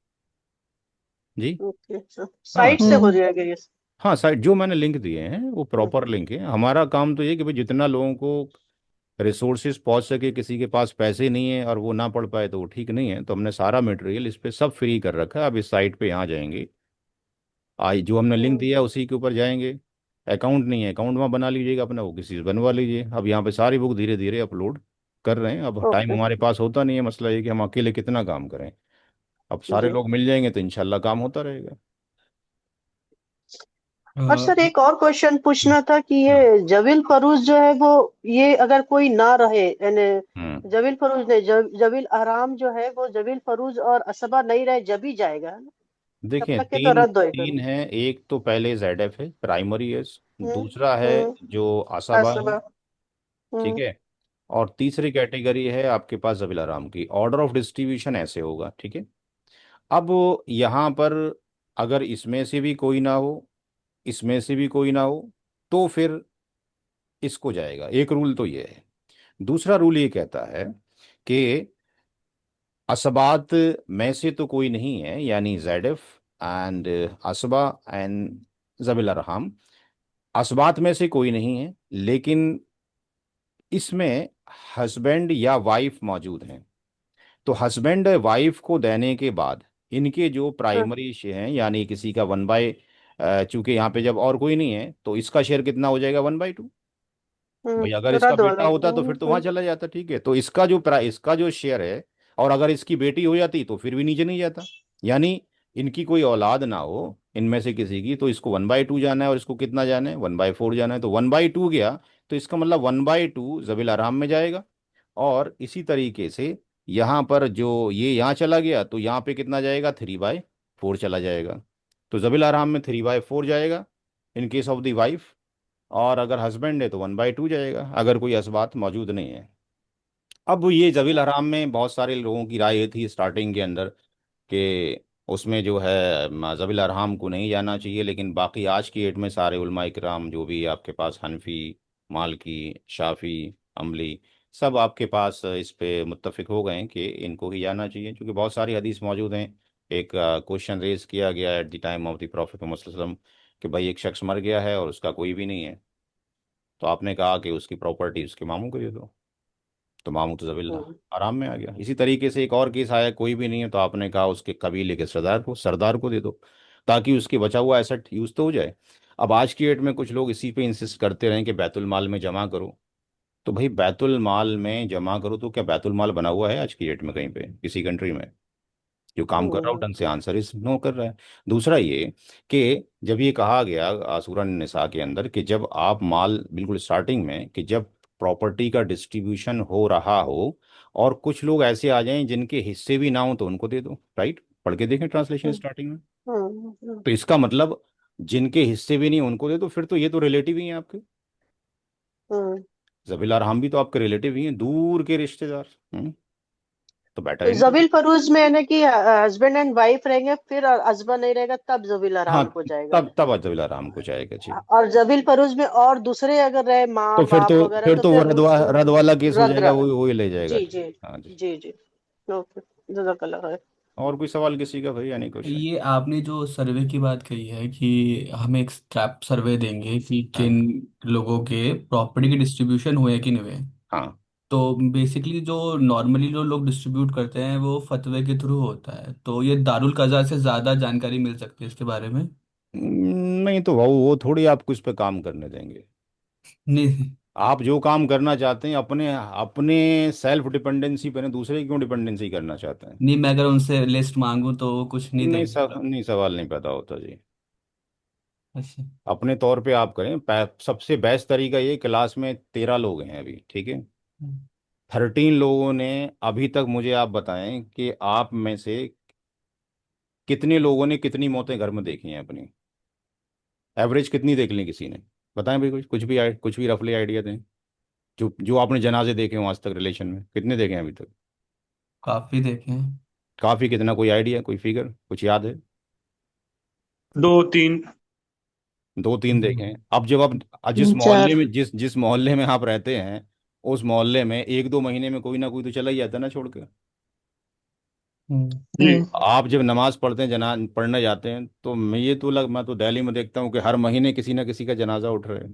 जी। ओके, हाँ साइट से हो हम्म। जाएगा ये। हाँ, साइट जो मैंने लिंक दिए हैं वो हम्म, प्रॉपर लिंक है। हमारा काम तो ये कि भाई जितना लोगों को रिसोर्सेज पहुंच सके, किसी के पास पैसे नहीं है और वो ना पढ़ पाए तो वो ठीक नहीं है, तो हमने सारा मटेरियल इस पे सब फ्री कर रखा है। अब इस साइट पे यहाँ जाएंगे, आज जो हमने लिंक हम्म, दिया है उसी के ऊपर जाएंगे। अकाउंट नहीं है, अकाउंट वहाँ बना लीजिएगा अपना, वो किसी से बनवा लीजिए। अब यहाँ पे सारी बुक धीरे धीरे अपलोड कर रहे हैं। अब टाइम ओके हमारे पास होता नहीं है, मसला ये कि हम अकेले कितना काम करें। अब सारे जी। लोग मिल जाएंगे तो इंशाल्लाह काम होता रहेगा। और अ, सर एक और क्वेश्चन पूछना था कि हम्म ये जविल फरूज जो है वो, ये अगर कोई ना रहे हम्म। यानी जविल फरूज नहीं, जविल आराम जो है वो जविल फरूज और असबा नहीं रहे जब ही जाएगा, है ना? तब देखिए, तक के तो तीन रद्द होएगा। तीन है। एक तो पहले जेडएफ है, प्राइमरी है। हम्म दूसरा है हम्म जो आसाबा है। असबा। ठीक हम्म है। और तीसरी कैटेगरी है आपके पास जबील आराम की। ऑर्डर ऑफ डिस्ट्रीब्यूशन ऐसे होगा, ठीक है। अब यहाँ पर अगर इसमें से भी कोई ना हो, इसमें से भी कोई ना हो, तो फिर इसको जाएगा। एक रूल तो ये है। दूसरा रूल ये कहता है कि असबात में से तो कोई नहीं है, यानी ZF and असबा and Zabeel Arham, असबात में से कोई नहीं है, लेकिन इसमें हस्बैंड या वाइफ मौजूद हैं। तो हस्बैंड वाइफ को देने के बाद इनके जो प्राइमरी शेयर हैं, यानी किसी का 1/, चूंकि यहाँ पे जब और कोई नहीं है तो इसका शेयर कितना हो जाएगा, 1/2। भाई अगर तो इसका रद्द बेटा होगा। होता तो फिर तो वहां चला जाता, ठीक है। तो इसका जो शेयर है, और अगर इसकी बेटी हो जाती तो फिर भी नीचे नहीं जाता। यानी इनकी कोई औलाद ना हो इनमें से किसी की, तो इसको 1/2 जाना है, और इसको कितना जाना है, 1/4 जाना है। तो 1/2 गया, तो इसका मतलब 1/2 जबील आराम में जाएगा। और इसी तरीके से यहाँ पर जो ये यहाँ चला गया तो यहाँ पे कितना जाएगा, 3/4 चला जाएगा। तो जबील आराम में 3/4 जाएगा in case of the wife, और अगर हस्बैंड है तो 1/2 जाएगा अगर कोई असबात मौजूद नहीं है। अब ये जवील हराम में बहुत सारे लोगों की राय ये थी स्टार्टिंग के अंदर कि उसमें जो है जवील अरहम को नहीं जाना चाहिए, लेकिन बाकी आज की डेट में सारे उलमा इकराम जो भी आपके पास हनफी, मालकी, शाफी, अम्बली, सब आपके पास इस पे मुत्तफिक हो गए हैं कि इनको ही जाना चाहिए, क्योंकि बहुत सारी हदीस मौजूद हैं। एक क्वेश्चन रेज किया गया at the time of the prophet Mohammad सल्लल्लाहु अलैहि वसल्लम कि भाई एक शख्स मर गया है और उसका कोई भी नहीं है, तो आपने कहा कि उसकी प्रॉपर्टी उसके मामू को दे दो, तो मामू तो जबील हम्म आराम में आ गया। इसी तरीके से एक और केस आया, कोई भी नहीं है, तो आपने कहा उसके कबीले के सरदार को दे दो, ताकि उसकी बचा हुआ एसेट यूज तो हो जाए। अब आज की डेट में कुछ लोग इसी पे इंसिस्ट करते रहे कि बैतुल माल में जमा करो। तो भाई बैतुल माल में जमा करो, तो क्या बैतुल माल बना हुआ है आज की डेट में कहीं पे किसी कंट्री में? जो काम कर रहा हो हम्म ढंग से, आंसर इज नो कर रहा है। दूसरा ये कि जब ये कहा गया सूरह निसा के अंदर कि जब आप माल बिल्कुल स्टार्टिंग में, कि जब प्रॉपर्टी का डिस्ट्रीब्यूशन हो रहा हो और कुछ लोग ऐसे आ जाएं जिनके हिस्से भी ना हो तो उनको दे दो, राइट? पढ़ के देखें ट्रांसलेशन हम्म स्टार्टिंग में। हम्म। तो इसका मतलब जिनके हिस्से भी नहीं उनको दे दो, फिर तो ये तो रिलेटिव ही हैं आपके। हम्म। जबील हम भी तो आपके रिलेटिव ही हैं, दूर के रिश्तेदार। तो बेटर तो इनको दे। जबील फरूज में है ना कि हस्बैंड एंड वाइफ रहेंगे, फिर हस्बैंड नहीं रहेगा तब जबील हाँ, आराम को जाएगा। तब तब जबील को जाएगा जी। और जबील फरूज में और दूसरे अगर रहे तो माँ फिर बाप तो वगैरह फिर तो तो वो फिर रद वाला केस हो रद्द जाएगा, वही ले जाएगा जी जी। जी हाँ जी। जी जी। ओके, जज़ाकल्लाह खैर। और कोई सवाल किसी का भाई, यानी क्वेश्चन? ये आपने जो सर्वे की बात कही है कि हम एक स्ट्रैप सर्वे देंगे कि हाँ किन लोगों के प्रॉपर्टी के डिस्ट्रीब्यूशन हुए कि नहीं हुए। हाँ। तो बेसिकली जो नॉर्मली जो लोग डिस्ट्रीब्यूट करते हैं वो फतवे के थ्रू होता है, तो ये दारुल कज़ा से ज़्यादा जानकारी मिल सकती है इसके बारे में। नहीं तो वो थोड़ी आपको इस पे काम करने देंगे। नहीं आप जो काम करना चाहते हैं अपने अपने सेल्फ डिपेंडेंसी पर, दूसरे की क्यों डिपेंडेंसी करना चाहते हैं? नहीं, मैं अगर उनसे लिस्ट मांगूं तो वो कुछ नहीं नहीं, देंगे मतलब। नहीं, सवाल नहीं पता होता जी। अच्छा। अपने तौर पे आप करें। सबसे बेस्ट तरीका ये, क्लास में 13 लोग हैं अभी, ठीक है। हम्म। 13 लोगों ने अभी तक मुझे आप बताएं कि आप में से कितने लोगों ने कितनी मौतें घर में देखी हैं अपनी? एवरेज कितनी देख ली किसी ने? बताएं भाई, कुछ भी रफली आइडिया दें। जो जो आपने जनाजे देखे हो आज तक रिलेशन में, कितने देखे हैं अभी तक? काफी देखे हैं। काफी कितना, कोई आइडिया, कोई फिगर कुछ याद है? दो तीन। दो तीन देखे हैं। अब जब आप जिस तीन मोहल्ले चार। में जिस जिस मोहल्ले में आप रहते हैं, उस मोहल्ले में एक दो महीने में कोई ना कोई तो चला ही जाता है ना छोड़ के। हम्म। जी। हम्म। आप जब नमाज पढ़ते हैं, जना पढ़ने जाते हैं, तो मैं तो दिल्ली में देखता हूँ कि हर महीने किसी ना किसी का जनाजा उठ रहा है।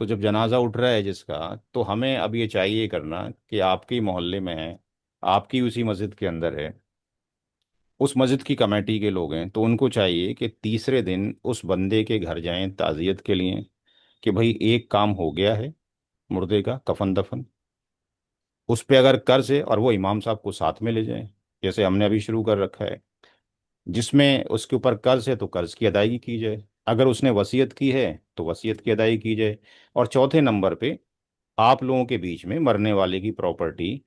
तो जब जनाजा उठ रहा है जिसका, तो हमें अब ये चाहिए करना कि आपके ही मोहल्ले में है, आपकी उसी मस्जिद के अंदर है, उस मस्जिद की कमेटी के लोग हैं, तो उनको चाहिए कि तीसरे दिन उस बंदे के घर जाएं ताज़ियत के लिए, कि भाई एक काम हो गया है, मुर्दे का कफन दफन। उस पे अगर कर्ज है, और वो इमाम साहब को साथ में ले जाएं, जैसे हमने अभी शुरू कर रखा है। जिसमें उसके ऊपर कर्ज है तो कर्ज की अदायगी की जाए, अगर उसने वसीयत की है तो वसीयत की अदायगी की जाए। और चौथे नंबर पे, आप लोगों के बीच में मरने वाले की प्रॉपर्टी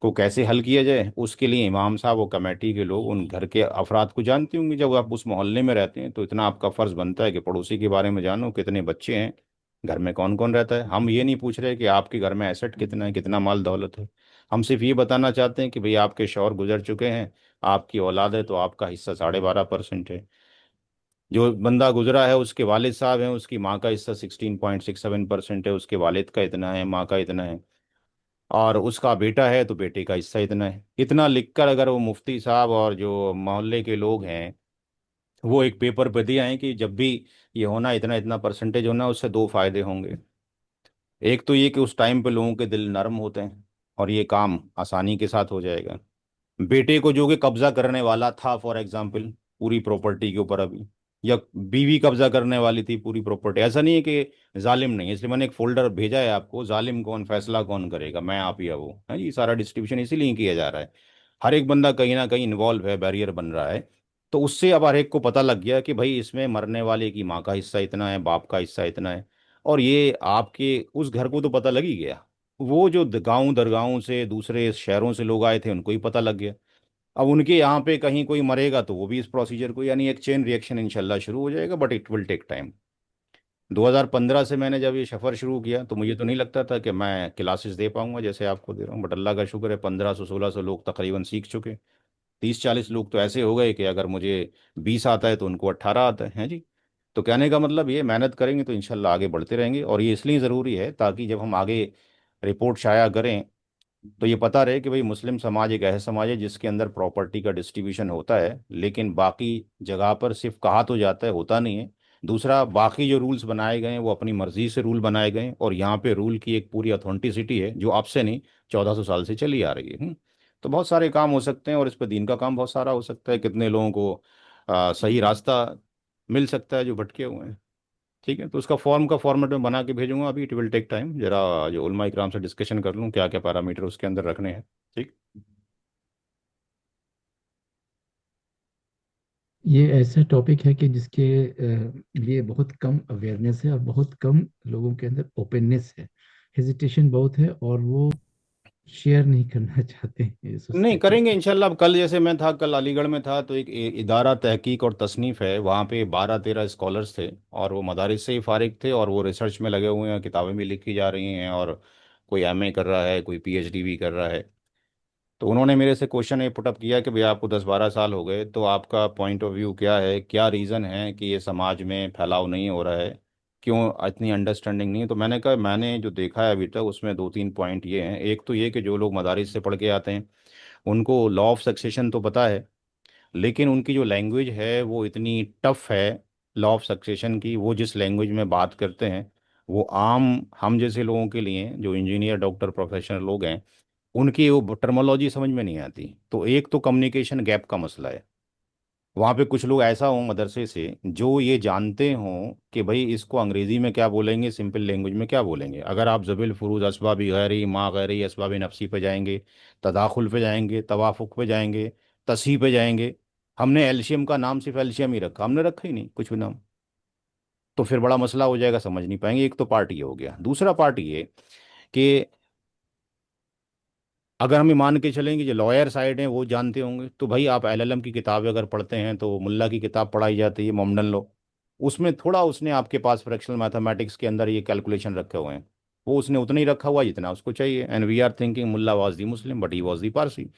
को कैसे हल किया जाए, उसके लिए इमाम साहब और कमेटी के लोग उन घर के अफराद को जानते होंगे। जब आप उस मोहल्ले में रहते हैं तो इतना आपका फर्ज बनता है कि पड़ोसी के बारे में जानो, कितने बच्चे हैं, घर में कौन कौन रहता है। हम ये नहीं पूछ रहे कि आपके घर में एसेट कितना है, कितना माल दौलत है। हम सिर्फ ये बताना चाहते हैं कि भाई आपके शौहर गुजर चुके हैं, आपकी औलाद है, तो आपका हिस्सा 12.5% है। जो बंदा गुजरा है उसके वालिद साहब हैं, उसकी माँ का हिस्सा 16.67% है, उसके वालिद का इतना है, माँ का इतना है। और उसका बेटा है तो बेटे का हिस्सा इतना है। इतना लिखकर अगर वो मुफ्ती साहब और जो मोहल्ले के लोग हैं वो एक पेपर पे दिए हैं कि जब भी ये होना, इतना इतना परसेंटेज होना, उससे दो फायदे होंगे। एक तो ये कि उस टाइम पे लोगों के दिल नरम होते हैं और ये काम आसानी के साथ हो जाएगा। बेटे को जो कि कब्जा करने वाला था, फॉर एग्जाम्पल, पूरी प्रॉपर्टी के ऊपर अभी, या बीवी कब्जा करने वाली थी पूरी प्रॉपर्टी, ऐसा नहीं है कि जालिम नहीं है, इसलिए मैंने एक फोल्डर भेजा है आपको, जालिम कौन, फैसला कौन करेगा, मैं आप या वो है जी। सारा डिस्ट्रीब्यूशन इसीलिए किया जा रहा है। हर एक बंदा कहीं ना कहीं इन्वॉल्व है, बैरियर बन रहा है। तो उससे अब हर एक को पता लग गया कि भाई इसमें मरने वाले की माँ का हिस्सा इतना है, बाप का हिस्सा इतना है। और ये आपके उस घर को तो पता लग ही गया। वो जो गांव दरगाहों से, दूसरे शहरों से लोग आए थे, उनको ही पता लग गया। अब उनके यहाँ पे कहीं कोई मरेगा तो वो भी इस प्रोसीजर को, यानी एक चेन रिएक्शन इंशाल्लाह शुरू हो जाएगा, but it will take time. 2015 से मैंने जब ये सफ़र शुरू किया तो मुझे तो नहीं लगता था कि मैं क्लासेस दे पाऊंगा जैसे आपको दे रहा हूँ, बट अल्लाह का शुक्र है 1500 1600 लोग तकरीबन सीख चुके। 30 40 लोग तो ऐसे हो गए कि अगर मुझे 20 आता है तो उनको 18 आता है जी। तो कहने का मतलब ये, मेहनत करेंगे तो इंशाल्लाह आगे बढ़ते रहेंगे। और ये इसलिए ज़रूरी है ताकि जब हम आगे रिपोर्ट शाया करें तो ये पता रहे कि भाई मुस्लिम समाज एक ऐसा समाज है जिसके अंदर प्रॉपर्टी का डिस्ट्रीब्यूशन होता है, लेकिन बाकी जगह पर सिर्फ कहा तो जाता है, होता नहीं है। दूसरा, बाकी जो रूल्स बनाए गए हैं वो अपनी मर्जी से रूल बनाए गए हैं, और यहाँ पे रूल की एक पूरी अथेंटिसिटी है जो अब से नहीं, 1400 साल से चली आ रही है। तो बहुत सारे काम हो सकते हैं, और इस पर दीन का काम बहुत सारा हो सकता है। कितने लोगों को सही रास्ता मिल सकता है जो भटके हुए हैं। ठीक है, तो उसका फॉर्म का फॉर्मेट में बना के भेजूंगा अभी। इट विल टेक टाइम, जरा जो उलमा इकराम से डिस्कशन कर लूँ क्या क्या पैरामीटर उसके अंदर रखने हैं। ठीक। ये ऐसा टॉपिक है कि जिसके लिए बहुत कम अवेयरनेस है और बहुत कम लोगों के अंदर ओपननेस है। हेजिटेशन बहुत है और वो शेयर नहीं करना चाहते हैं नहीं सोसाइटी करेंगे से। इंशाल्लाह। अब कल जैसे मैं था, कल अलीगढ़ में था, तो एक इदारा तहकीक और तसनीफ़ है, वहाँ पे 12 13 स्कॉलर्स थे, और वो मदारिस से ही फारिग थे, और वो रिसर्च में लगे हुए हैं, किताबें भी लिखी जा रही हैं, और कोई एमए कर रहा है, कोई पीएचडी भी कर रहा है। तो उन्होंने मेरे से क्वेश्चन ये पुटअप किया कि भाई आपको 10 12 साल हो गए, तो आपका पॉइंट ऑफ व्यू क्या है, क्या रीज़न है कि ये समाज में फैलाव नहीं हो रहा है, क्यों इतनी अंडरस्टैंडिंग नहीं है। तो मैंने कहा मैंने जो देखा है अभी तक उसमें दो तीन पॉइंट ये हैं। एक तो ये कि जो लोग मदारिस से पढ़ के आते हैं उनको लॉ ऑफ सक्सेशन तो पता है, लेकिन उनकी जो लैंग्वेज है वो इतनी टफ है लॉ ऑफ सक्सेशन की। वो जिस लैंग्वेज में बात करते हैं वो आम हम जैसे लोगों के लिए, जो इंजीनियर डॉक्टर प्रोफेशनल लोग हैं, उनकी वो टर्मोलॉजी समझ में नहीं आती। तो एक तो कम्युनिकेशन गैप का मसला है। वहाँ पे कुछ लोग ऐसा हों मदरसे से जो ये जानते हों कि भाई इसको अंग्रेज़ी में क्या बोलेंगे, सिंपल लैंग्वेज में क्या बोलेंगे। अगर आप जबिल फुरूज असबाबी गैरी माँ गैरी असबाबी नफसी पे जाएंगे, तदाखुल पे जाएंगे, तवाफुक पे जाएंगे, तसी पे जाएंगे। हमने एल्शियम का नाम सिर्फ एल्शियम ही रखा, हमने रखा ही नहीं कुछ भी नाम। तो फिर बड़ा मसला हो जाएगा, समझ नहीं पाएंगे। एक तो पार्ट ये हो गया। दूसरा पार्ट ये कि अगर हम ये मान के चलेंगे जो लॉयर साइड हैं वो जानते होंगे, तो भाई आप एलएलएम की किताबें अगर पढ़ते हैं तो मुल्ला की किताब पढ़ाई जाती है मोमडन लॉ, उसमें थोड़ा उसने आपके पास फ्रैक्शनल मैथमेटिक्स के अंदर ये कैलकुलेशन रखे हुए हैं, वो उसने उतना ही रखा हुआ जितना उसको चाहिए। And we are thinking Mulla was the Muslim but he was the Parsi,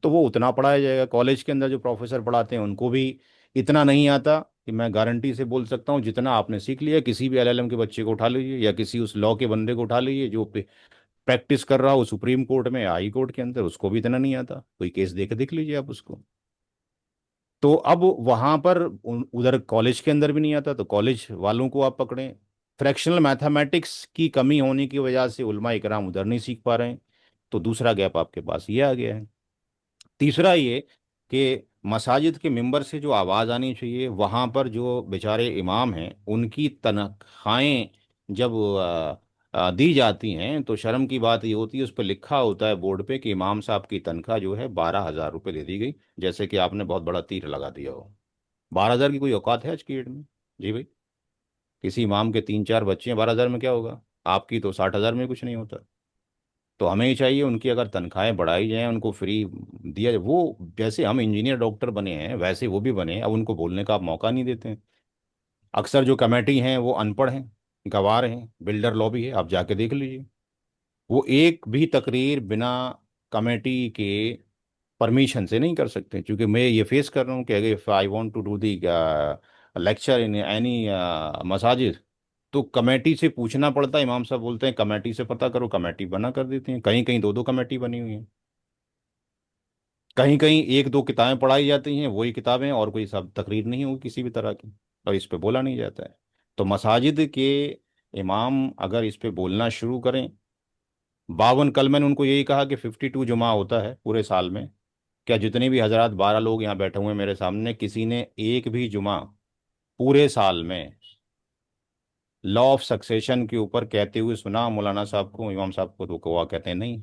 तो वो उतना पढ़ाया जाएगा। कॉलेज के अंदर जो प्रोफेसर पढ़ाते हैं उनको भी इतना नहीं आता, कि मैं गारंटी से बोल सकता हूँ जितना आपने सीख लिया, किसी भी एलएलएम के बच्चे को उठा लीजिए या किसी उस लॉ के बंदे को उठा लीजिए जो प्रैक्टिस कर रहा हो सुप्रीम कोर्ट में, हाई कोर्ट के अंदर, उसको भी इतना नहीं आता। कोई केस देख लीजिए आप उसको। तो अब वहां पर उधर कॉलेज के अंदर भी नहीं आता, तो कॉलेज वालों को आप पकड़ें। फ्रैक्शनल मैथमेटिक्स की कमी होने की वजह से उलमा इकराम उधर नहीं सीख पा रहे हैं, तो दूसरा गैप आपके पास ये आ गया है। तीसरा ये कि मसाजिद के मिंबर से जो आवाज़ आनी चाहिए, वहाँ पर जो बेचारे इमाम हैं उनकी तनख्वाहें जब दी जाती हैं, तो शर्म की बात ये होती है उस पर लिखा होता है बोर्ड पे कि इमाम साहब की तनख्वाह जो है 12,000 रुपये दे दी गई, जैसे कि आपने बहुत बड़ा तीर लगा दिया हो। 12,000 की कोई औकात है आज की डेट में? जी भाई, किसी इमाम के 3 4 बच्चे हैं, 12,000 में क्या होगा? आपकी तो 60,000 में कुछ नहीं होता। तो हमें ही चाहिए उनकी अगर तनख्वाहें बढ़ाई जाएं, उनको फ्री दिया जाए। वो जैसे हम इंजीनियर डॉक्टर बने हैं वैसे वो भी बने हैं, अब उनको बोलने का आप मौका नहीं देते हैं। अक्सर जो कमेटी हैं वो अनपढ़ हैं, गंवार हैं, बिल्डर लॉबी है, आप जाके देख लीजिए। वो एक भी तकरीर बिना कमेटी के परमिशन से नहीं कर सकते, क्योंकि मैं ये फेस कर रहा हूँ कि अगर if I want to do the lecture in any मसाजिद, तो कमेटी से पूछना पड़ता है। इमाम साहब बोलते हैं कमेटी से पता करो, कमेटी बना कर देती हैं। कहीं कहीं दो दो कमेटी बनी हुई हैं, कहीं कहीं एक दो किताबें पढ़ाई जाती हैं, वही किताबें, और कोई सब तकरीर नहीं होगी किसी भी तरह की, और इस पे बोला नहीं जाता है। तो मसाजिद के इमाम अगर इस पे बोलना शुरू करें, 52, कल मैंने उनको यही कहा कि 52 जुमा होता है पूरे साल में, क्या जितने भी हजरात 12 लोग यहाँ बैठे हुए हैं मेरे सामने, किसी ने एक भी जुमा पूरे साल में लॉ ऑफ सक्सेशन के ऊपर कहते हुए सुना मौलाना साहब को, इमाम साहब को? तो कौवा कहते हैं नहीं।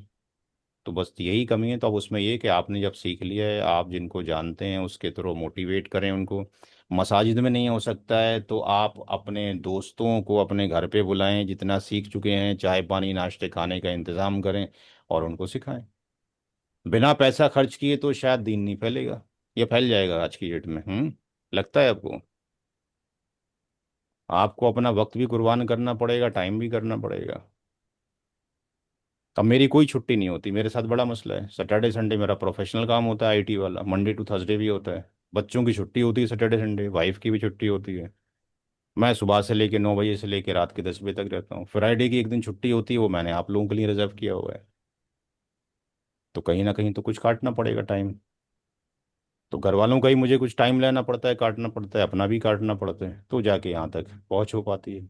तो बस यही कमी है। तो अब उसमें ये कि आपने जब सीख लिया है, आप जिनको जानते हैं उसके थ्रू मोटिवेट करें उनको। मसाजिद में नहीं हो सकता है तो आप अपने दोस्तों को अपने घर पे बुलाएं, जितना सीख चुके हैं, चाय पानी नाश्ते खाने का इंतज़ाम करें और उनको सिखाएं। बिना पैसा खर्च किए तो शायद दीन नहीं फैलेगा, ये फैल जाएगा आज की डेट में। लगता है आपको? आपको अपना वक्त भी कुर्बान करना पड़ेगा, टाइम भी करना पड़ेगा। अब मेरी कोई छुट्टी नहीं होती, मेरे साथ बड़ा मसला है। सैटरडे संडे मेरा प्रोफेशनल काम होता है आईटी वाला, मंडे टू थर्सडे भी होता है। बच्चों की छुट्टी होती है सैटरडे संडे, वाइफ की भी छुट्टी होती है। मैं सुबह से लेके 9 बजे से लेके रात के 10 बजे तक रहता हूँ। फ्राइडे की एक दिन छुट्टी होती है, वो मैंने आप लोगों के लिए रिजर्व किया हुआ है। तो कहीं ना कहीं तो कुछ काटना पड़ेगा टाइम। तो घर वालों का ही मुझे कुछ टाइम लेना पड़ता है, काटना पड़ता है, अपना भी काटना पड़ता है, तो जाके यहाँ तक पहुँच हो पाती है।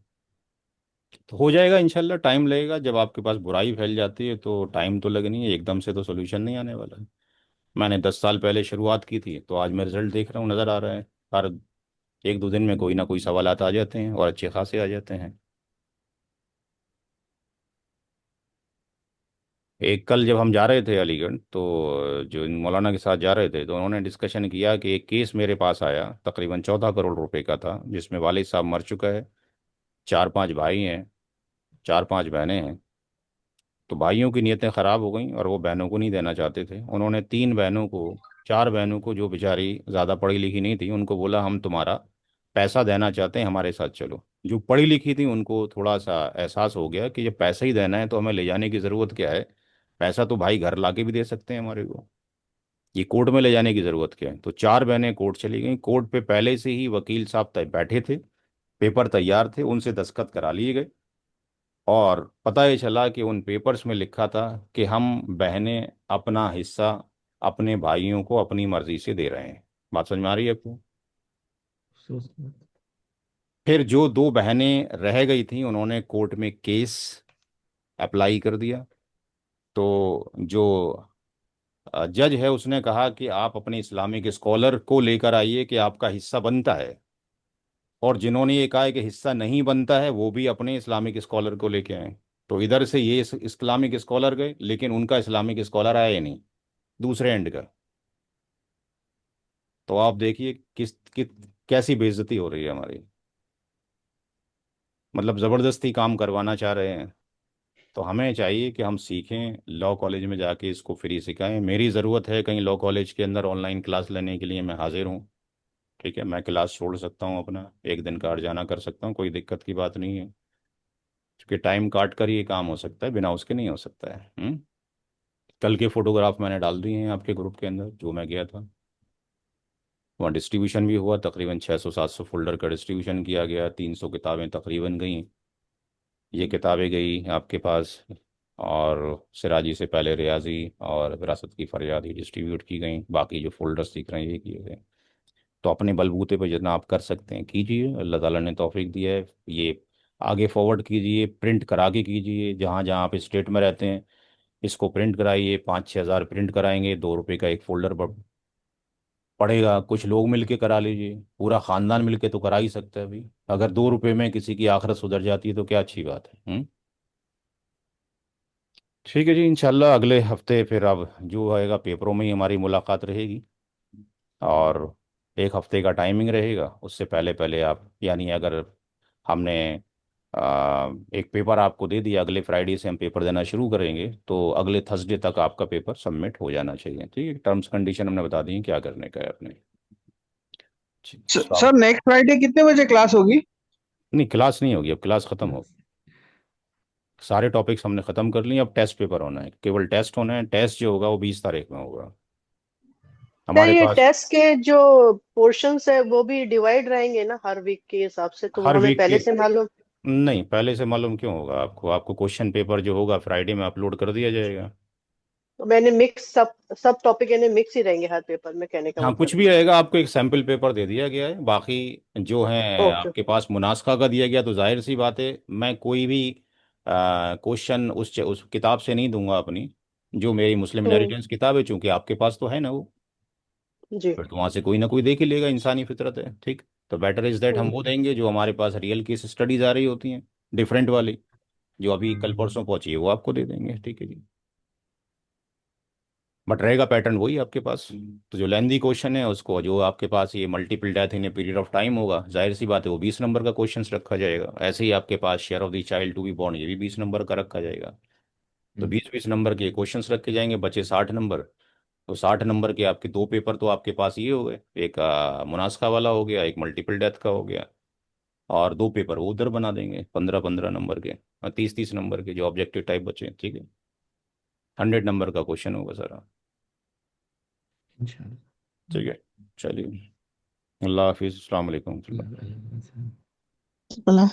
तो हो जाएगा इंशाल्लाह, टाइम लगेगा। जब आपके पास बुराई फैल जाती है तो टाइम तो लगनी है, एकदम से तो सोल्यूशन नहीं आने वाला है। मैंने 10 साल पहले शुरुआत की थी, तो आज मैं रिजल्ट देख रहा हूँ, नज़र आ रहा है। हर एक दो दिन में कोई ना कोई सवालात आ जाते हैं और अच्छे खासे आ जाते हैं। एक कल जब हम जा रहे थे अलीगढ़, तो जो इन मौलाना के साथ जा रहे थे, तो उन्होंने डिस्कशन किया कि एक केस मेरे पास आया तकरीबन 14 करोड़ रुपए का था, जिसमें वालिद साहब मर चुका है, 4 5 भाई हैं, 4 5 बहनें हैं। तो भाइयों की नीयतें ख़राब हो गई और वो बहनों को नहीं देना चाहते थे। उन्होंने 3 बहनों को, 4 बहनों को जो बेचारी ज़्यादा पढ़ी लिखी नहीं थी, उनको बोला हम तुम्हारा पैसा देना चाहते हैं, हमारे साथ चलो। जो पढ़ी लिखी थी उनको थोड़ा सा एहसास हो गया कि जब पैसा ही देना है तो हमें ले जाने की ज़रूरत क्या है, पैसा तो भाई घर ला के भी दे सकते हैं हमारे को, ये कोर्ट में ले जाने की ज़रूरत क्या है। तो 4 बहनें कोर्ट चली गई। कोर्ट पे पहले से ही वकील साहब तय बैठे थे, पेपर तैयार थे, उनसे दस्तखत करा लिए गए। और पता ये चला कि उन पेपर्स में लिखा था कि हम बहनें अपना हिस्सा अपने भाइयों को अपनी मर्जी से दे रहे हैं। बात समझ में आ रही है आपको? अफसोस फिर जो 2 बहनें रह गई थी उन्होंने कोर्ट में केस अप्लाई कर दिया। तो जो जज है उसने कहा कि आप अपने इस्लामिक स्कॉलर को लेकर आइए कि आपका हिस्सा बनता है, और जिन्होंने ये कहा है कि हिस्सा नहीं बनता है वो भी अपने इस्लामिक स्कॉलर को लेके आए। तो इधर से ये इस्लामिक स्कॉलर गए, लेकिन उनका इस्लामिक स्कॉलर आया ही नहीं, दूसरे एंड का। तो आप देखिए कैसी बेइज्जती हो रही है हमारी। मतलब ज़बरदस्ती काम करवाना चाह रहे हैं। तो हमें चाहिए कि हम सीखें, लॉ कॉलेज में जाके इसको फ्री सिखाएं। मेरी ज़रूरत है कहीं लॉ कॉलेज के अंदर ऑनलाइन क्लास लेने के लिए, मैं हाजिर हूँ। ठीक है, मैं क्लास छोड़ सकता हूँ अपना, एक दिन का हर्जाना जाना कर सकता हूँ, कोई दिक्कत की बात नहीं है। क्योंकि टाइम काट कर ये काम हो सकता है, बिना उसके नहीं हो सकता है। कल के फोटोग्राफ मैंने डाल दिए हैं आपके ग्रुप के अंदर, जो मैं गया था। वहाँ डिस्ट्रीब्यूशन भी हुआ, तकरीबन 600-700 फोल्डर का डिस्ट्रीब्यूशन किया गया, 300 किताबें तकरीबन गई। ये किताबें गई आपके पास, और सिराजी से पहले रियाजी और विरासत की फरियाद ये डिस्ट्रीब्यूट की गई। बाकी जो फोल्डर्स दिख रहे हैं ये किए गए। तो अपने बलबूते पे जितना आप कर सकते हैं कीजिए, अल्लाह ताला ने तौफीक दिया है। ये आगे फॉरवर्ड कीजिए, प्रिंट करा के कीजिए, जहाँ जहाँ आप स्टेट में रहते हैं इसको प्रिंट कराइए। 5-6 हज़ार प्रिंट कराएंगे, 2 रुपये का एक फोल्डर पड़ेगा। कुछ लोग मिलके करा लीजिए, पूरा खानदान मिलके तो करा ही सकता है भाई। अगर 2 रुपये में किसी की आखिरत सुधर जाती है तो क्या अच्छी बात है। ठीक है जी, इंशाल्लाह अगले हफ्ते फिर अब जो आएगा पेपरों में ही हमारी मुलाकात रहेगी। और एक हफ्ते का टाइमिंग रहेगा, उससे पहले पहले आप, यानी अगर हमने एक पेपर आपको दे दिया, अगले फ्राइडे से हम पेपर देना शुरू करेंगे, तो अगले थर्सडे तक आपका पेपर सबमिट हो जाना चाहिए। ठीक है, टर्म्स कंडीशन हमने बता दी हैं क्या करने का है अपने। ठीक, सर नेक्स्ट फ्राइडे कितने बजे क्लास होगी? नहीं क्लास नहीं होगी, अब क्लास खत्म हो, क्लास सारे टॉपिक्स हमने खत्म कर लिए। अब टेस्ट पेपर होना है, केवल टेस्ट होना है। टेस्ट जो होगा वो 20 तारीख में होगा सर हमारे ये पास। टेस्ट के जो पोर्शंस है वो भी डिवाइड रहेंगे ना हर वीक के हिसाब से, तो वो हर हमें वीक के, पहले से मालूम? नहीं पहले से मालूम क्यों होगा आपको? आपको क्वेश्चन पेपर जो होगा फ्राइडे में अपलोड कर दिया जाएगा। तो मैंने मिक्स सब सब टॉपिक यानी मिक्स ही रहेंगे हर पेपर में, कहने का हाँ मतलब कुछ है। भी रहेगा, आपको एक सैम्पल पेपर दे दिया गया है, बाकी जो है ओके। आपके पास मुनास्खा का दिया गया। तो जाहिर सी बात है मैं कोई भी क्वेश्चन उस किताब से नहीं दूंगा अपनी, जो मेरी मुस्लिम हम्म। इनहेरिटेंस किताब है, चूंकि आपके पास तो है ना वो। जी। फिर तो वहां से कोई ना कोई देख ही लेगा, इंसानी फितरत है। ठीक, तो बेटर इज दैट हम हम्म। वो देंगे जो हमारे पास रियल केस स्टडीज आ रही होती हैं, डिफरेंट वाली, जो अभी कल परसों पहुंची है, वो आपको दे देंगे। ठीक है जी, बट रहेगा पैटर्न वही आपके पास। तो जो लेंदी क्वेश्चन है उसको, जो आपके पास ये multiple death in a period of time होगा, जाहिर सी बात है वो 20 नंबर का क्वेश्चन रखा जाएगा। ऐसे ही आपके पास share of the child to be born, ये भी 20 नंबर का रखा जाएगा। तो 20-20 नंबर के क्वेश्चंस रखे जाएंगे, बचे 60 नंबर। तो 60 नंबर के आपके दो पेपर तो आपके पास ये हो गए, एक मुनास्खा वाला हो गया, एक मल्टीपल डेथ का हो गया। और दो पेपर वो उधर बना देंगे 15-15 नंबर के, और 30-30 नंबर के जो ऑब्जेक्टिव टाइप बचे। ठीक है, 100 नंबर का क्वेश्चन होगा सारा। इंशाल्लाह। ठीक है, चलिए, अल्लाह हाफिज़, अस्सलाम वालेकुम। अल्लाह अल्लाह